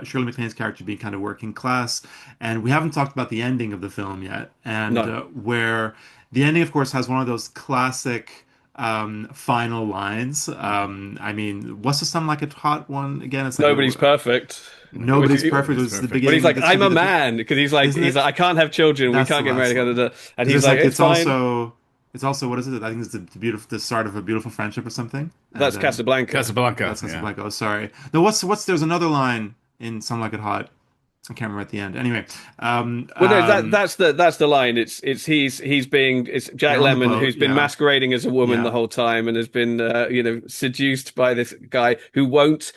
[SPEAKER 1] Shirley MacLaine's character being kind of working class, and we haven't talked about the ending of the film yet, and
[SPEAKER 2] No,
[SPEAKER 1] where the ending, of course, has one of those classic final lines. I mean, what's the "Some Like It Hot" one again? It's like
[SPEAKER 2] nobody's perfect.
[SPEAKER 1] nobody's perfect. It
[SPEAKER 4] Nobody's
[SPEAKER 1] was the
[SPEAKER 4] perfect.
[SPEAKER 2] When he's
[SPEAKER 1] beginning.
[SPEAKER 2] like,
[SPEAKER 1] This should
[SPEAKER 2] I'm
[SPEAKER 1] be
[SPEAKER 2] a
[SPEAKER 1] the big,
[SPEAKER 2] man, because he's like,
[SPEAKER 1] isn't it?
[SPEAKER 2] I can't have children, we
[SPEAKER 1] That's the
[SPEAKER 2] can't get married,
[SPEAKER 1] last
[SPEAKER 2] da,
[SPEAKER 1] one.
[SPEAKER 2] da, da. And
[SPEAKER 1] Because
[SPEAKER 2] he's
[SPEAKER 1] it's
[SPEAKER 2] like,
[SPEAKER 1] like
[SPEAKER 2] it's fine.
[SPEAKER 1] it's also what is it? I think it's the start of a beautiful friendship or something. And
[SPEAKER 2] That's Casablanca.
[SPEAKER 4] Casablanca,
[SPEAKER 1] that's
[SPEAKER 4] yeah.
[SPEAKER 1] Casablanca. Oh, sorry. No, what's there's another line in Some Like It Hot. I can't remember at the end. Anyway,
[SPEAKER 2] Well, no, that's the line. It's Jack
[SPEAKER 1] they're on the
[SPEAKER 2] Lemmon
[SPEAKER 1] boat.
[SPEAKER 2] who's been
[SPEAKER 1] Yeah,
[SPEAKER 2] masquerading as a woman the
[SPEAKER 1] yeah.
[SPEAKER 2] whole time and has been seduced by this guy who won't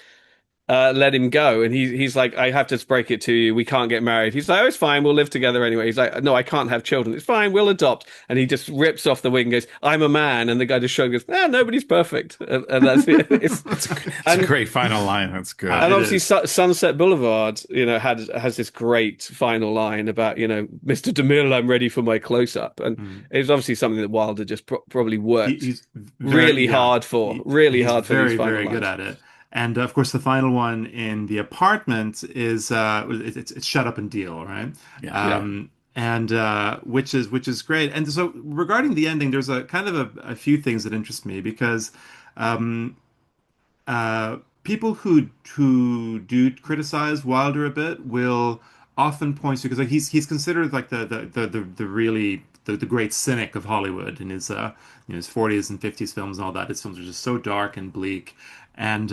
[SPEAKER 2] let him go. And he's like, I have to break it to you. We can't get married. He's like, oh, it's fine. We'll live together anyway. He's like, no, I can't have children. It's fine. We'll adopt. And he just rips off the wig and goes, I'm a man. And the guy just shrugs, goes, ah, nobody's perfect. And that's it.
[SPEAKER 4] It's a
[SPEAKER 2] And
[SPEAKER 4] great final line. That's good.
[SPEAKER 2] and
[SPEAKER 1] It
[SPEAKER 2] obviously,
[SPEAKER 1] is.
[SPEAKER 2] Sunset Boulevard, has this great final line about, Mr. DeMille, I'm ready for my close up, and
[SPEAKER 1] Mm.
[SPEAKER 2] it's obviously something that Wilder just probably worked
[SPEAKER 1] He's very yeah.
[SPEAKER 2] really
[SPEAKER 1] He's
[SPEAKER 2] hard for these
[SPEAKER 1] very
[SPEAKER 2] final
[SPEAKER 1] very good
[SPEAKER 2] lines.
[SPEAKER 1] at it. And of course, the final one in the apartment is it's "Shut Up and Deal," right?
[SPEAKER 4] Yeah.
[SPEAKER 2] Yeah,
[SPEAKER 1] And which is great. And so regarding the ending, there's a kind of a few things that interest me because um, people who do criticize Wilder a bit will often point to because like he's considered like the really the great cynic of Hollywood in his his 40s and 50s films and all that. His films are just so dark and bleak, and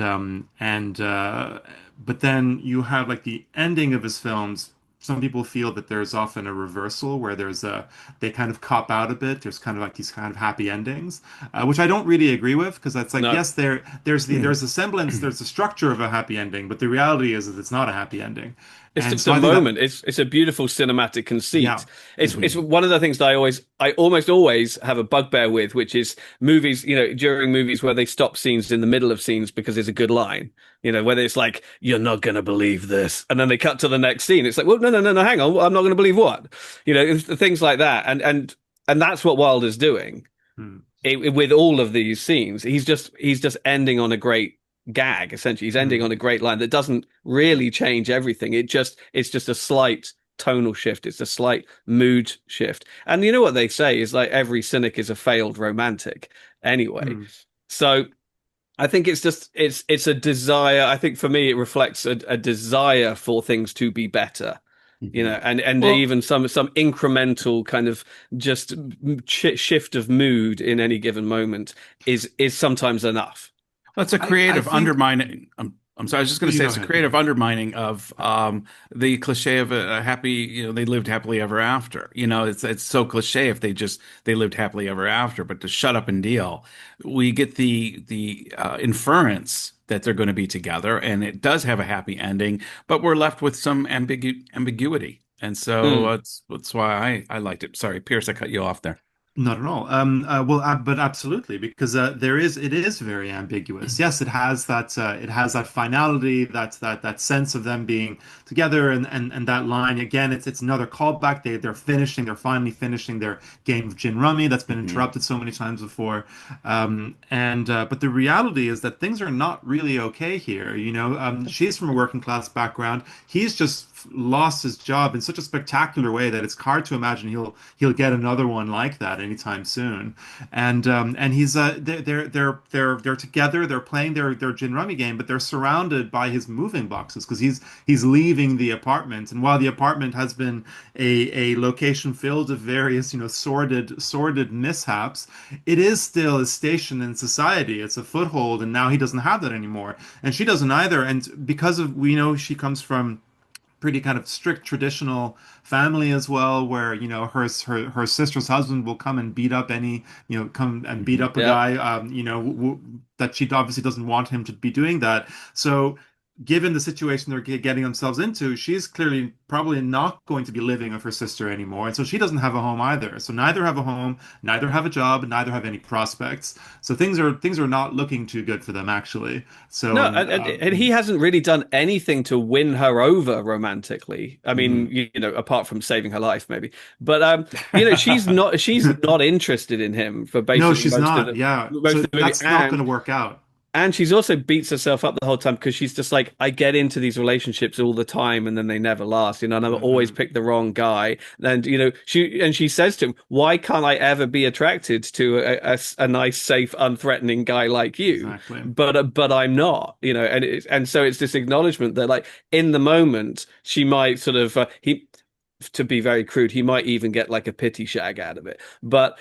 [SPEAKER 1] but then you have like the ending of his films. Some people feel that there's often a reversal where they kind of cop out a bit. There's kind of like these kind of happy endings, which I don't really agree with because that's like
[SPEAKER 2] No.
[SPEAKER 1] yes, there's a semblance, there's a structure of a happy ending, but the reality is that it's not a happy ending,
[SPEAKER 2] It's
[SPEAKER 1] and
[SPEAKER 2] just
[SPEAKER 1] so
[SPEAKER 2] a
[SPEAKER 1] I think that
[SPEAKER 2] moment. It's a beautiful cinematic conceit.
[SPEAKER 1] yeah,
[SPEAKER 2] It's one of the things that I almost always have a bugbear with, which is movies, during movies where they stop scenes in the middle of scenes because there's a good line, whether it's like, "You're not gonna believe this," and then they cut to the next scene. It's like, well, no, no, no, no, hang on, I'm not gonna believe what, things like that, and that's what Wilder's doing
[SPEAKER 1] mm,
[SPEAKER 2] with all of these scenes. He's just ending on a great gag. Essentially, he's ending
[SPEAKER 1] mm,
[SPEAKER 2] on a great line that doesn't really change everything. It's just a slight tonal shift. It's a slight mood shift. And you know what they say is like every cynic is a failed romantic anyway.
[SPEAKER 1] mm,
[SPEAKER 2] So I think it's a desire. I think for me it reflects a desire for things to be better.
[SPEAKER 4] Mhm.
[SPEAKER 2] And
[SPEAKER 1] well,
[SPEAKER 2] even some incremental kind of just shift of mood in any given moment is sometimes enough.
[SPEAKER 4] Well, it's a
[SPEAKER 1] I
[SPEAKER 4] creative
[SPEAKER 1] think
[SPEAKER 4] undermining. I'm sorry. I was just going to
[SPEAKER 1] you
[SPEAKER 4] say
[SPEAKER 1] go
[SPEAKER 4] it's a
[SPEAKER 1] ahead, yeah.
[SPEAKER 4] creative undermining of the cliche of a happy. They lived happily ever after. It's so cliche if they lived happily ever after. But to shut up and deal, we get the inference that they're going to be together, and it does have a happy ending. But we're left with some ambiguity, and so
[SPEAKER 2] Mm.
[SPEAKER 4] that's why I liked it. Sorry, Pierce, I cut you off there.
[SPEAKER 1] Not at all. But absolutely, because it is very ambiguous. Yes, it has that finality, that sense of them being together, and that line again. It's another callback. They're finally finishing their game of gin rummy that's been
[SPEAKER 4] Mhm.
[SPEAKER 1] interrupted so many times before. And But the reality is that things are not really okay here. She's from a working class background. He's just lost his job in such a spectacular way that it's hard to imagine he'll get another one like that anytime soon. And he's they're together. They're playing their gin rummy game, but they're surrounded by his moving boxes because he's leaving the apartment. And while the apartment has been a location filled with various sordid mishaps, it is still a station in society. It's a foothold, and now he doesn't have that anymore, and she doesn't either. And because of we know she comes from pretty kind of strict traditional family as well, where her sister's husband will come and beat up come and beat
[SPEAKER 4] Mhm.
[SPEAKER 1] up a
[SPEAKER 2] Yeah.
[SPEAKER 1] guy, that she obviously doesn't want him to be doing that. So given the situation they're getting themselves into, she's clearly probably not going to be living with her sister anymore, and so she doesn't have a home either. So neither have a home, neither have a job, neither have any prospects. So things are not looking too good for them actually. So
[SPEAKER 2] No, and he hasn't really done anything to win her over romantically. I mean,
[SPEAKER 1] mhm.
[SPEAKER 2] apart from saving her life, maybe. But she's not interested in him for
[SPEAKER 1] No,
[SPEAKER 2] basically
[SPEAKER 1] she's not. Yeah.
[SPEAKER 2] most
[SPEAKER 1] So
[SPEAKER 2] of the movie,
[SPEAKER 1] that's not going to work out.
[SPEAKER 2] and she's also beats herself up the whole time because she's just like, I get into these relationships all the time and then they never last, and I always
[SPEAKER 1] Hmm.
[SPEAKER 2] pick the wrong guy. And she says to him, "Why can't I ever be attracted to a nice, safe, unthreatening guy like you?"
[SPEAKER 1] Exactly.
[SPEAKER 2] But I'm not, and so it's this acknowledgement that like in the moment she might sort of he. To be very crude, he might even get like a pity shag out of it. But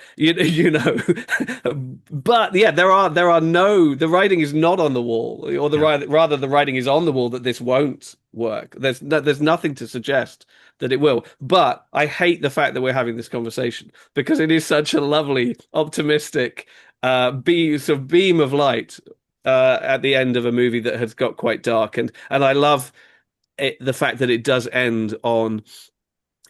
[SPEAKER 2] but yeah, there are no the writing is not on the wall, or
[SPEAKER 1] Yeah.
[SPEAKER 2] rather the writing is on the wall that this won't work. There's nothing to suggest that it will. But I hate the fact that we're having this conversation because it is such a lovely, optimistic beam of light at the end of a movie that has got quite dark, and I love the fact that it does end on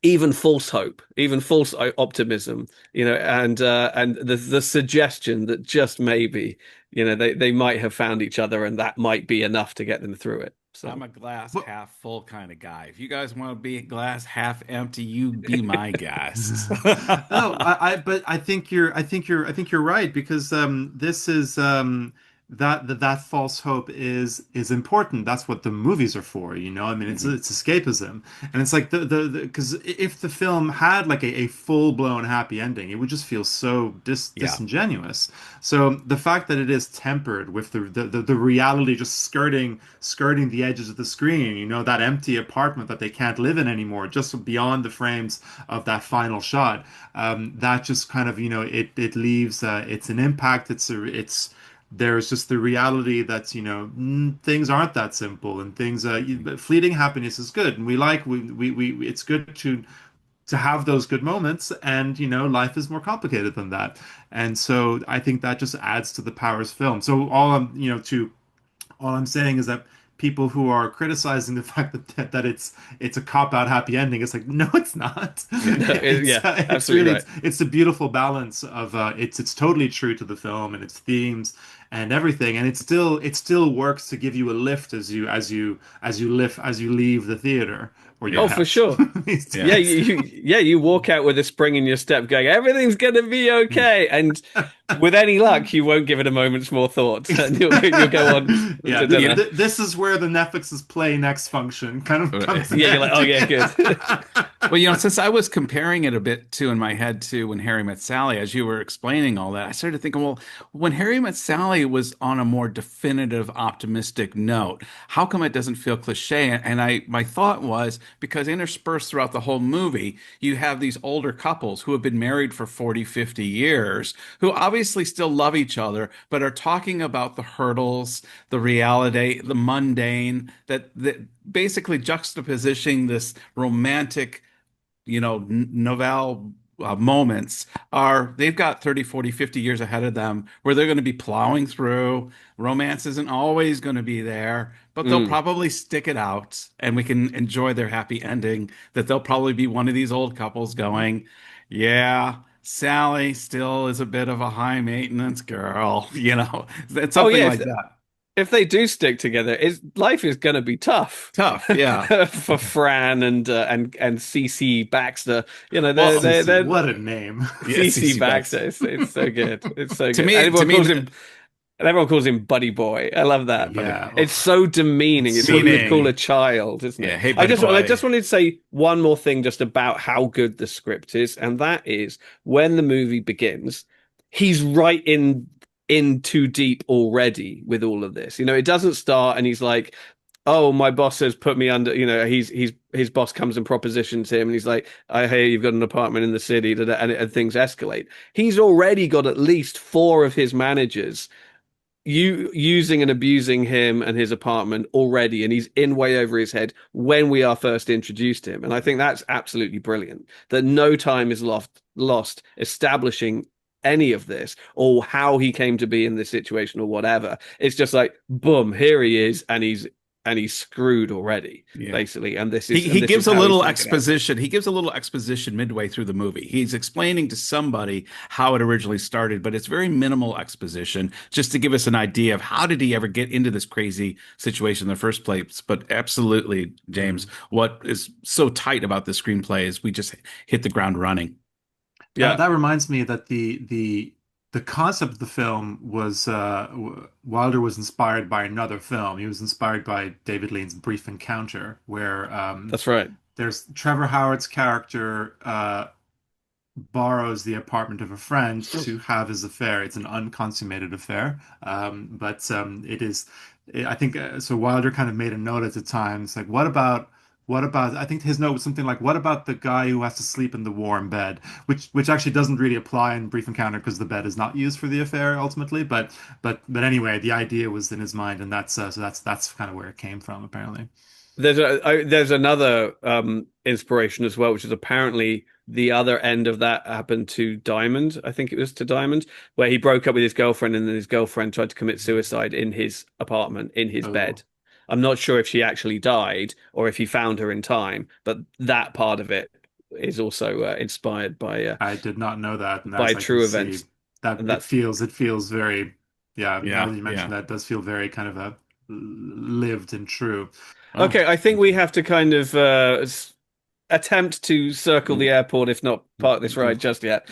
[SPEAKER 2] even false hope, even false optimism, and the suggestion that just maybe, they might have found each other, and that might be enough to get them through it.
[SPEAKER 4] I'm
[SPEAKER 2] So
[SPEAKER 4] a glass
[SPEAKER 1] But
[SPEAKER 4] half full kind of guy. If you guys want to be a glass half empty, you be my guys.
[SPEAKER 1] no, but I think you're right because this is that false hope is important. That's what the movies are for, you know. I mean,
[SPEAKER 4] Mhm.
[SPEAKER 1] it's escapism, and it's like the because if the film had like a full-blown happy ending, it would just feel so
[SPEAKER 4] Yeah.
[SPEAKER 1] disingenuous. So the fact that it is tempered with the reality just skirting the edges of the screen, you know, that empty apartment that they can't live in anymore, just beyond the frames of that final shot, that just kind of, you know, it leaves it's an impact. It's there's just the reality that, you know, things aren't that simple, and things fleeting happiness is good, and we it's good to have those good moments, and you know, life is more complicated than that. And so I think that just adds to the powers film. So all I'm saying is that people who are criticizing the fact that it's a cop out happy ending, it's like, no, it's not.
[SPEAKER 2] No, yeah,
[SPEAKER 1] It's
[SPEAKER 2] absolutely
[SPEAKER 1] really
[SPEAKER 2] right.
[SPEAKER 1] it's a beautiful balance of it's totally true to the film and its themes and everything, and it still works to give you a lift as you leave the theater or your
[SPEAKER 2] Oh,
[SPEAKER 4] Yeah.
[SPEAKER 2] for
[SPEAKER 1] house.
[SPEAKER 2] sure. Yeah,
[SPEAKER 4] Yeah.
[SPEAKER 2] you walk out with a spring in your step, going, "Everything's gonna be okay," and with any luck, you won't give it a moment's more thought, and you'll go on
[SPEAKER 1] Yeah,
[SPEAKER 2] to dinner.
[SPEAKER 1] this is where the Netflix's play next function kind of comes in
[SPEAKER 2] Yeah, you're like, "Oh yeah,
[SPEAKER 1] handy.
[SPEAKER 2] good."
[SPEAKER 4] Well, since I was comparing it a bit too in my head to When Harry Met Sally, as you were explaining all that, I started thinking, well, when Harry Met Sally was on a more definitive, optimistic note, how come it doesn't feel cliche? And my thought was because interspersed throughout the whole movie, you have these older couples who have been married for 40, 50 years, who obviously still love each other, but are talking about the hurdles, the reality, the mundane, that basically juxtapositioning this romantic novel moments are they've got 30, 40, 50 years ahead of them where they're going to be plowing through. Romance isn't always going to be there, but they'll
[SPEAKER 2] Mm.
[SPEAKER 4] probably stick it out and we can enjoy their happy ending. That they'll probably be one of these old couples going, yeah, Sally still is a bit of a high maintenance girl, it's
[SPEAKER 2] Oh
[SPEAKER 4] something
[SPEAKER 2] yeah,
[SPEAKER 4] like that.
[SPEAKER 2] if they do stick together, life is going to be tough
[SPEAKER 4] Tough, yeah.
[SPEAKER 2] for Fran and CC Baxter. You know,
[SPEAKER 4] Well,
[SPEAKER 1] CC,
[SPEAKER 2] they're
[SPEAKER 1] what a name.
[SPEAKER 4] yeah,
[SPEAKER 2] CC
[SPEAKER 4] CC Bex.
[SPEAKER 2] Baxter. It's so good. It's so
[SPEAKER 4] To
[SPEAKER 2] good.
[SPEAKER 4] me, to me,
[SPEAKER 2] And everyone calls him Buddy Boy. I love that.
[SPEAKER 4] buddy,
[SPEAKER 1] Yeah,
[SPEAKER 2] It's
[SPEAKER 1] oh,
[SPEAKER 2] so
[SPEAKER 1] it's
[SPEAKER 2] demeaning. It's what
[SPEAKER 1] so
[SPEAKER 2] you would call a
[SPEAKER 4] meaning.
[SPEAKER 1] demeaning.
[SPEAKER 2] child, isn't it?
[SPEAKER 4] Yeah, hey, buddy
[SPEAKER 2] I
[SPEAKER 4] boy.
[SPEAKER 2] just wanted to say one more thing just about how good the script is, and that is when the movie begins, he's right in too deep already with all of this. You know, it doesn't start and he's like, "Oh, my boss has put me under." You know, he's his boss comes and propositions him, and he's like, "I hear you've got an apartment in the city," and things escalate. He's already got at least four of his managers you using and abusing him and his apartment already, and he's in way over his head when we are first introduced to him. And I think that's absolutely brilliant that no time is lost establishing any of this or how he came to be in this situation or whatever. It's just like boom, here he is, and he's screwed already
[SPEAKER 4] Yeah.
[SPEAKER 2] basically,
[SPEAKER 4] He
[SPEAKER 2] and this is
[SPEAKER 4] gives a
[SPEAKER 2] how he's
[SPEAKER 4] little
[SPEAKER 2] going to get out.
[SPEAKER 4] exposition. He gives a little exposition midway through the movie. He's explaining to somebody how it originally started, but it's very minimal exposition just to give us an idea of how did he ever get into this crazy situation in the first place. But absolutely, James,
[SPEAKER 1] Mm.
[SPEAKER 4] what is so tight about the screenplay is we just hit the ground running.
[SPEAKER 2] Yeah,
[SPEAKER 1] That reminds me that the concept of the film was Wilder was inspired by another film. He was inspired by David Lean's Brief Encounter, where
[SPEAKER 2] that's right.
[SPEAKER 1] there's Trevor Howard's character borrows the apartment of a friend to have his affair. It's an unconsummated affair, but it is. I think so. Wilder kind of made a note at the time. It's like, what about? I think his note was something like, "What about the guy who has to sleep in the warm bed?" Which actually doesn't really apply in Brief Encounter because the bed is not used for the affair ultimately. But anyway, the idea was in his mind, and that's kind of where it came from apparently.
[SPEAKER 2] There's another inspiration as well, which is apparently the other end of that happened to Diamond. I think it was to Diamond, where he broke up with his girlfriend and then his girlfriend tried to commit suicide in his apartment, in his
[SPEAKER 1] Oh,
[SPEAKER 2] bed. I'm not sure if she actually died or if he found her in time, but that part of it is also inspired
[SPEAKER 1] I did not know that, and
[SPEAKER 2] by
[SPEAKER 1] as I can
[SPEAKER 2] true
[SPEAKER 1] see,
[SPEAKER 2] events.
[SPEAKER 1] that
[SPEAKER 2] And that's
[SPEAKER 1] it feels very, yeah. Now
[SPEAKER 4] Yeah,
[SPEAKER 1] that you
[SPEAKER 4] yeah.
[SPEAKER 1] mentioned that, it does feel very kind of a lived and true.
[SPEAKER 4] Oh,
[SPEAKER 2] okay. I think we have to kind of attempt to circle the airport, if not park this ride just yet.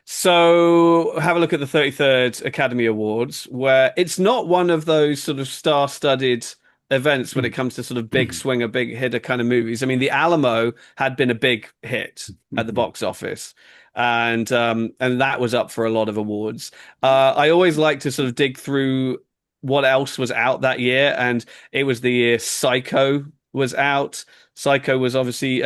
[SPEAKER 2] So have a look at the 33rd Academy Awards, where it's not one of those sort of star-studded events when it comes to sort of big swinger, big hitter kind of movies. I mean, The Alamo had been a big hit at the box office, and that was up for a lot of awards. I always like to sort of dig through what else was out that year, and it was the year Psycho was out. Psycho was obviously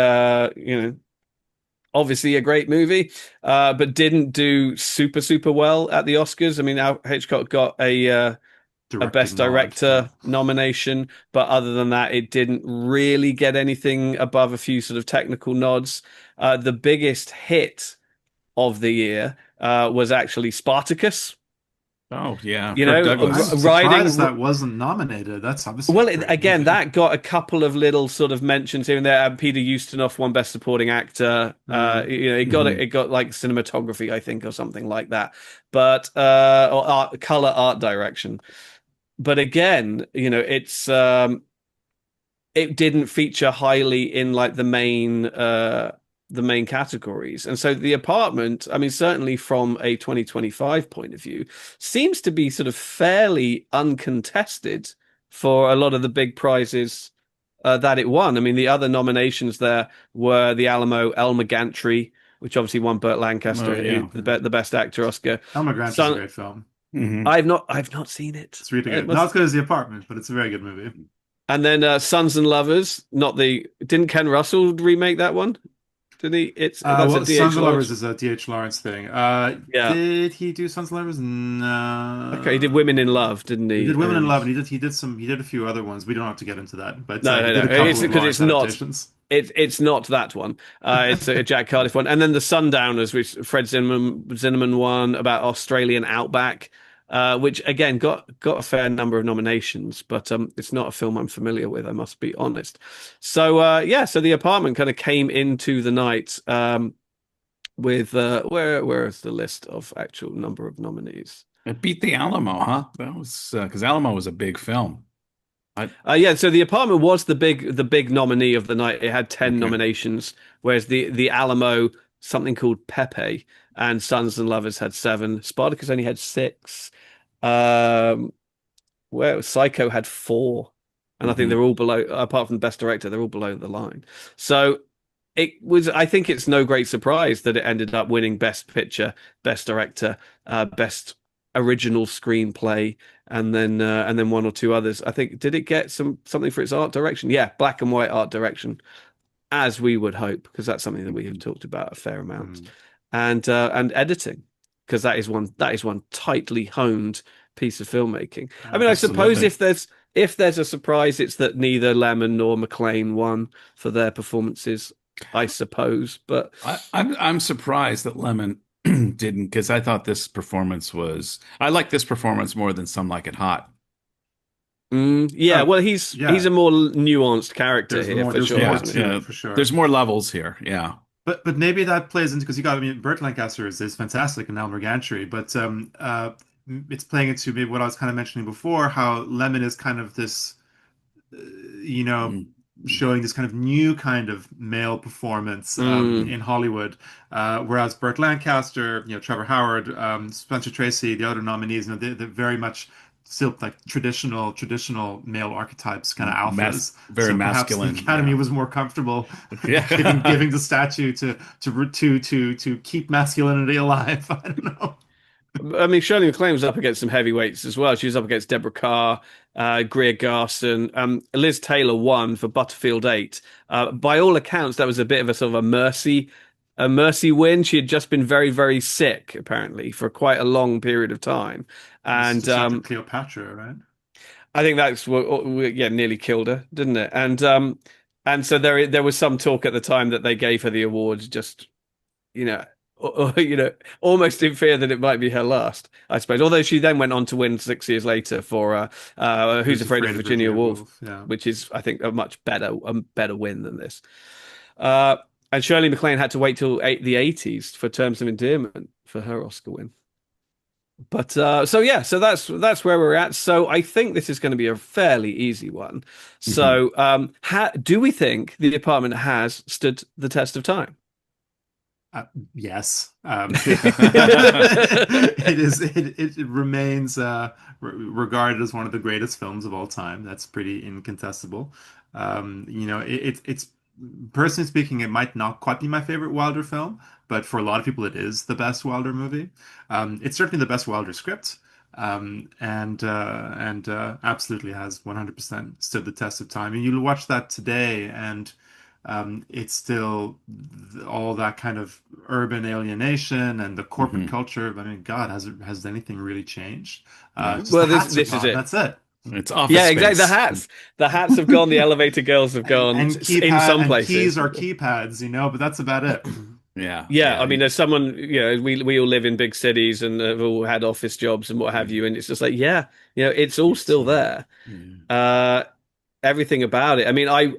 [SPEAKER 2] obviously a great movie, but didn't do super well at the Oscars. I mean, Hitchcock got a Best Director nomination, but other than that, it didn't really get anything above a few sort of technical nods. The biggest hit of the year was actually Spartacus.
[SPEAKER 4] Oh yeah,
[SPEAKER 2] You
[SPEAKER 4] Kirk
[SPEAKER 2] know,
[SPEAKER 4] Douglas.
[SPEAKER 1] I'm surprised that wasn't nominated. That's obviously
[SPEAKER 2] well,
[SPEAKER 1] a great
[SPEAKER 2] again,
[SPEAKER 1] movie.
[SPEAKER 2] that got a couple of little sort of mentions here and there. Peter Ustinov won Best Supporting Actor. It got like cinematography, I think, or something like that. But or color art direction. But again, it didn't feature highly in like the main categories. And so The Apartment, I mean, certainly from a 2025 point of view, seems to be sort of fairly uncontested for a lot of the big prizes that it won. I mean, the other nominations there were The Alamo, Elmer Gantry, which obviously won Burt Lancaster the Best Actor Oscar.
[SPEAKER 1] Elmer Grant is a great film.
[SPEAKER 2] I've not seen it.
[SPEAKER 1] It's really good. Not as good as The Apartment, but it's a very good movie.
[SPEAKER 2] And then Sons and Lovers, didn't Ken Russell remake that one? Did he?
[SPEAKER 1] Sons and Lovers is a D.H. Lawrence thing. Did he do Sons and Lovers? No.
[SPEAKER 2] Okay, he did Women in Love, didn't he?
[SPEAKER 1] He did Women in Love, and he did a few other ones. We don't have to get into that, but
[SPEAKER 2] no. It's because it's not.
[SPEAKER 1] Adaptations.
[SPEAKER 2] It's not that one. It's a Jack Cardiff one, and then the Sundowners, which Fred Zinnemann won about Australian outback, which again got a fair number of nominations, but it's not a film I'm familiar with, I must be honest. So so The Apartment kind of came into the night with where's the list of actual number of nominees?
[SPEAKER 4] It beat The Alamo, huh? That was because Alamo was a big film.
[SPEAKER 2] So The Apartment was the big nominee of the night. It had 10 nominations, whereas the Alamo, something called Pepe, and Sons and Lovers had 7. Spartacus only had 6. Where Psycho had 4, and I think they're all below. Apart from Best Director, they're all below the line. So it was. I think it's no great surprise that it ended up winning Best Picture, Best Director, Best Original Screenplay, and then one or two others. I think did it get something for its art direction? Yeah, black and white art direction, as we would hope, because that's something that we have talked about a fair amount, and editing, because that is one tightly honed piece of filmmaking. I mean, I suppose if there's a surprise, it's that neither Lemmon nor MacLaine won for their performances, I suppose. But
[SPEAKER 4] I'm surprised that Lemmon didn't, because I thought I like this performance more than Some Like It Hot.
[SPEAKER 2] Well, he's a more nuanced character here for sure.
[SPEAKER 1] For sure.
[SPEAKER 4] There's more levels here, yeah.
[SPEAKER 1] But maybe that plays into, because Burt Lancaster is fantastic in Elmer Gantry, but it's playing into maybe what I was kind of mentioning before, how Lemmon is kind of this, showing this kind of new kind of male performance in Hollywood, whereas Burt Lancaster, Trevor Howard, Spencer Tracy, the other nominees, they're very much still like traditional male archetypes, kind of alphas.
[SPEAKER 4] Very
[SPEAKER 1] so
[SPEAKER 4] masculine.
[SPEAKER 1] The Academy was more comfortable giving the statue to keep masculinity alive. I don't know.
[SPEAKER 2] I mean, Shirley MacLaine was up against some heavyweights as well. She was up against Deborah Carr, Greer Garson. Liz Taylor won for Butterfield 8. By all accounts, that was a bit of a sort of a mercy win. She had just been very, very sick, apparently, for quite a long period of time. And
[SPEAKER 1] Cleopatra, right?
[SPEAKER 2] I think that's what nearly killed her, didn't it? And so there was some talk at the time that they gave her the award just, almost in fear that it might be her last, I suppose. Although she then went on to win 6 years later for Who's Afraid of Virginia Woolf, which is, I think, a much better win than this. And Shirley MacLaine had to wait till the 80s for Terms of Endearment for her Oscar win. But so that's where we're at. So I think this is going to be a fairly easy one.
[SPEAKER 4] Mhm.
[SPEAKER 2] So do we think The Apartment has stood the test of time?
[SPEAKER 1] Yes.
[SPEAKER 2] Yeah.
[SPEAKER 1] It remains regarded as one of the greatest films of all time. That's pretty incontestable. It's personally speaking, it might not quite be my favorite Wilder film, but for a lot of people, it is the best Wilder movie. It's certainly the best Wilder script. And absolutely has 100% stood the test of time. And you watch that today, and it's still all that kind of urban alienation and the corporate
[SPEAKER 4] Mhm.
[SPEAKER 1] culture. I mean, God, has anything really changed?
[SPEAKER 4] No,
[SPEAKER 1] Just the
[SPEAKER 2] Well, this
[SPEAKER 1] hats are
[SPEAKER 2] this is
[SPEAKER 1] gone.
[SPEAKER 2] it.
[SPEAKER 1] That's it.
[SPEAKER 4] it's Office
[SPEAKER 2] Yeah, exactly.
[SPEAKER 4] Space.
[SPEAKER 2] The hats have gone. The elevator girls have gone
[SPEAKER 1] And
[SPEAKER 2] in
[SPEAKER 1] keypad
[SPEAKER 2] some
[SPEAKER 1] and keys
[SPEAKER 2] places.
[SPEAKER 1] are keypads, but that's about it.
[SPEAKER 4] Yeah,
[SPEAKER 2] Yeah, I
[SPEAKER 4] yeah.
[SPEAKER 2] mean, there's someone, we all live in big cities and have all had office jobs and what have
[SPEAKER 4] Mhm.
[SPEAKER 2] you, and it's just like, yeah, it's all
[SPEAKER 1] It's
[SPEAKER 2] still there.
[SPEAKER 4] Yeah.
[SPEAKER 2] Uh, Everything about it. I mean, I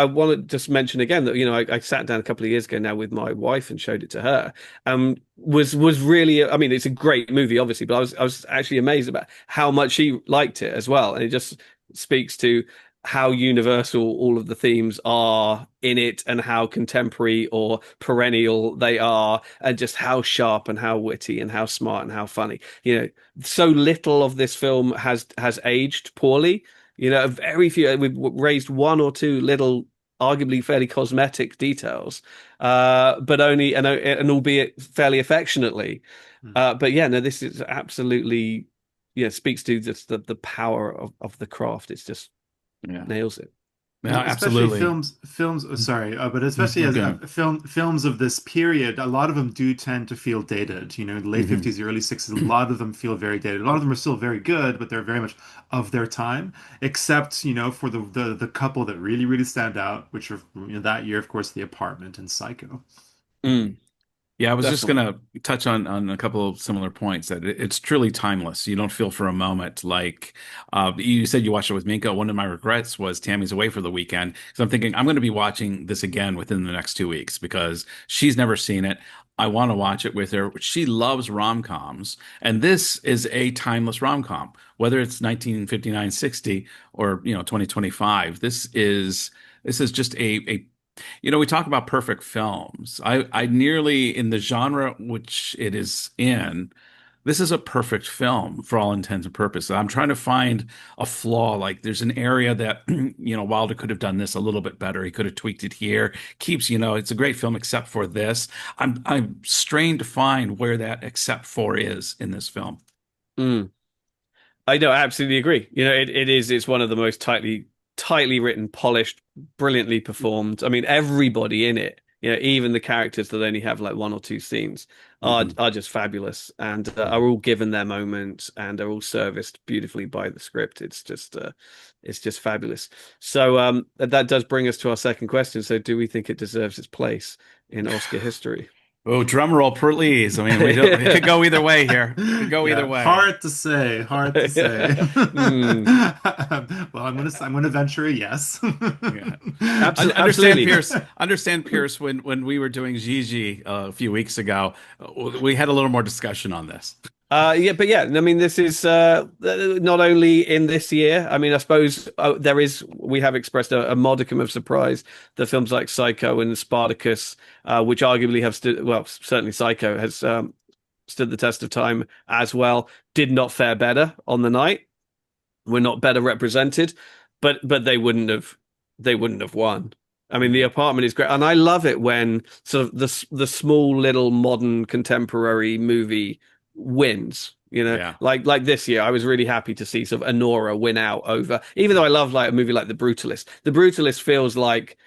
[SPEAKER 2] want to just mention again that I sat down a couple of years ago now with my wife and showed it to her, and was really. I mean, it's a great movie, obviously, but I was actually amazed about how much she liked it as well, and it just speaks to how universal all of the themes are in it and how contemporary or perennial they are and just how sharp and how witty and how smart and how funny. So little of this film has aged poorly. Very few. We've raised one or two little, arguably fairly cosmetic details, but only and albeit fairly affectionately. But yeah, no, this is absolutely, speaks to just the power of the craft. It's just
[SPEAKER 4] Yeah.
[SPEAKER 2] nails it.
[SPEAKER 4] No,
[SPEAKER 1] Especially
[SPEAKER 4] absolutely.
[SPEAKER 1] films. Sorry, but especially as
[SPEAKER 4] Okay.
[SPEAKER 1] films of this period, a lot of them do tend to feel dated. The late
[SPEAKER 4] Mhm.
[SPEAKER 1] 50s, early 60s, a lot of them feel very dated. A lot of them are still very good, but they're very much of their time. Except, for the couple that really, really stand out, which are that year, of course, The Apartment and Psycho.
[SPEAKER 2] Mm,
[SPEAKER 4] Yeah, I was just
[SPEAKER 2] definitely.
[SPEAKER 4] gonna touch on a couple of similar points that it's truly timeless. You don't feel for a moment like you said you watched it with Minka. One of my regrets was Tammy's away for the weekend. So I'm thinking I'm going to be watching this again within the next 2 weeks because she's never seen it. I want to watch it with her. She loves rom-coms, and this is a timeless rom-com, whether it's 1959, 60, or 2025. This is just a we talk about perfect films. I nearly, in the genre which it is in, this is a perfect film for all intents and purposes. I'm trying to find a flaw. Like there's an area that, Wilder could have done this a little bit better. He could have tweaked it here. Keeps, it's a great film except for this. I'm strained to find where that except for is in this film.
[SPEAKER 2] Mm. I know, I absolutely agree. It's one of the most tightly written, polished, brilliantly performed. I mean, everybody in it, even the characters that only have like one or two scenes
[SPEAKER 4] Hmm.
[SPEAKER 2] are just fabulous and are all given their moment and are all serviced beautifully by the script. It's just fabulous. So that does bring us to our second question. So do we think it deserves its place in Oscar history?
[SPEAKER 4] Oh, drum roll, please. I mean, we don't. It could go either way here. It could go either
[SPEAKER 1] Yeah,
[SPEAKER 4] way.
[SPEAKER 1] hard to say, hard to say.
[SPEAKER 2] Hmm.
[SPEAKER 1] Well, I'm gonna venture a yes.
[SPEAKER 4] Yeah. Understand,
[SPEAKER 2] Absolutely.
[SPEAKER 4] Pierce. Understand, Pierce. When we were doing Gigi a few weeks ago, we had a little more discussion on this.
[SPEAKER 2] Yeah, but yeah, I mean, this is not only in this year. I mean, I suppose we have expressed a modicum of surprise that films like Psycho and Spartacus, which arguably have stood, well, certainly Psycho has stood the test of time as well, did not fare better on the night. Were not better represented, but they wouldn't have won. I mean, The
[SPEAKER 4] Mhm.
[SPEAKER 2] Apartment is great, and I love it when sort of the small little modern contemporary movie wins.
[SPEAKER 4] Yeah.
[SPEAKER 2] Like this year, I was really happy to see sort of Anora win out over. Even though I love like a movie like The Brutalist, The Brutalist feels like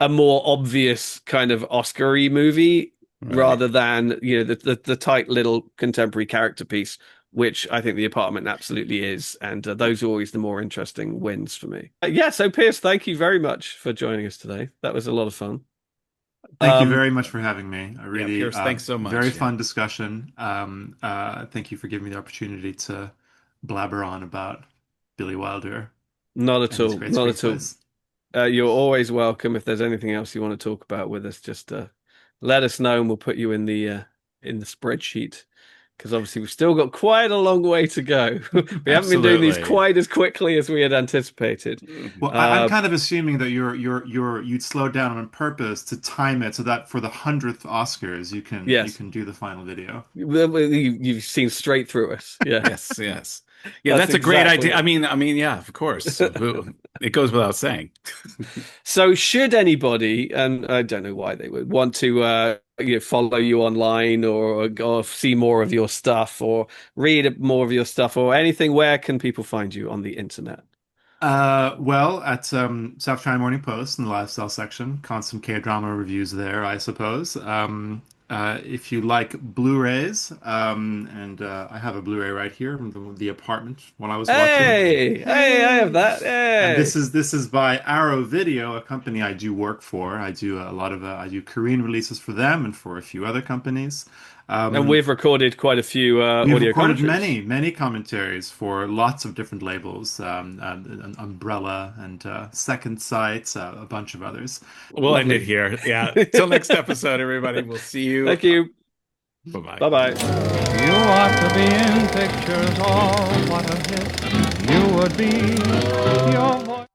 [SPEAKER 2] a more obvious kind of Oscar-y movie
[SPEAKER 4] Right.
[SPEAKER 2] rather than the tight little contemporary character piece, which I think The Apartment absolutely is, and those are always the more interesting wins for me. Yeah, so Pierce, thank you very much for joining us today. That was a lot of fun.
[SPEAKER 1] Thank you
[SPEAKER 2] Um,
[SPEAKER 1] very much for having me. I
[SPEAKER 4] Yeah,
[SPEAKER 1] really,
[SPEAKER 4] Pierce. Thanks so
[SPEAKER 1] very
[SPEAKER 4] much. Yeah.
[SPEAKER 1] fun discussion. Thank you for giving me the opportunity to blabber on about Billy Wilder
[SPEAKER 2] Not at
[SPEAKER 1] and his
[SPEAKER 2] all,
[SPEAKER 1] great
[SPEAKER 2] not at all.
[SPEAKER 1] screenplays.
[SPEAKER 2] You're always welcome. If there's anything else you want to talk about with us, just let us know, and we'll put you in the spreadsheet because obviously we've still got quite a long way to go. We haven't been doing these
[SPEAKER 4] Absolutely.
[SPEAKER 2] quite as quickly as we had anticipated.
[SPEAKER 1] Well, I'm kind of assuming that you'd slow down on purpose to time it so that for the 100th Oscars you
[SPEAKER 2] Yes,
[SPEAKER 1] can do the final video.
[SPEAKER 2] you've seen straight through us. Yeah,
[SPEAKER 4] Yes, yes. Yeah,
[SPEAKER 2] that's
[SPEAKER 4] that's a great
[SPEAKER 2] exactly
[SPEAKER 4] idea.
[SPEAKER 2] it.
[SPEAKER 4] Yeah, of course. It goes without saying.
[SPEAKER 2] So, should anybody, and I don't know why they would want to, follow you online or see more of your stuff or read more of your stuff or anything, where can people find you on the internet?
[SPEAKER 1] Well, at South China Morning Post in the lifestyle section, constant K-drama reviews there, I suppose. If you like Blu-rays, and I have a Blu-ray right here from the apartment when I was watching.
[SPEAKER 2] Hey, I have that.
[SPEAKER 1] And
[SPEAKER 2] Hey.
[SPEAKER 1] this is by Arrow Video, a company I do work for. I do a lot of I do Korean releases for them and for a few other companies.
[SPEAKER 2] And
[SPEAKER 1] Um,
[SPEAKER 2] we've recorded quite a few
[SPEAKER 1] We've
[SPEAKER 2] audio
[SPEAKER 1] recorded
[SPEAKER 2] commentaries.
[SPEAKER 1] many commentaries for lots of different labels, Umbrella and Second Sight, a bunch of others.
[SPEAKER 4] We'll end it
[SPEAKER 2] Lovely.
[SPEAKER 4] here. Yeah. Till next episode, everybody. We'll see you.
[SPEAKER 2] Thank you.
[SPEAKER 4] Bye-bye.
[SPEAKER 2] Bye bye.
[SPEAKER 3] You ought to be in pictures, oh, what a hit you would be. Your voice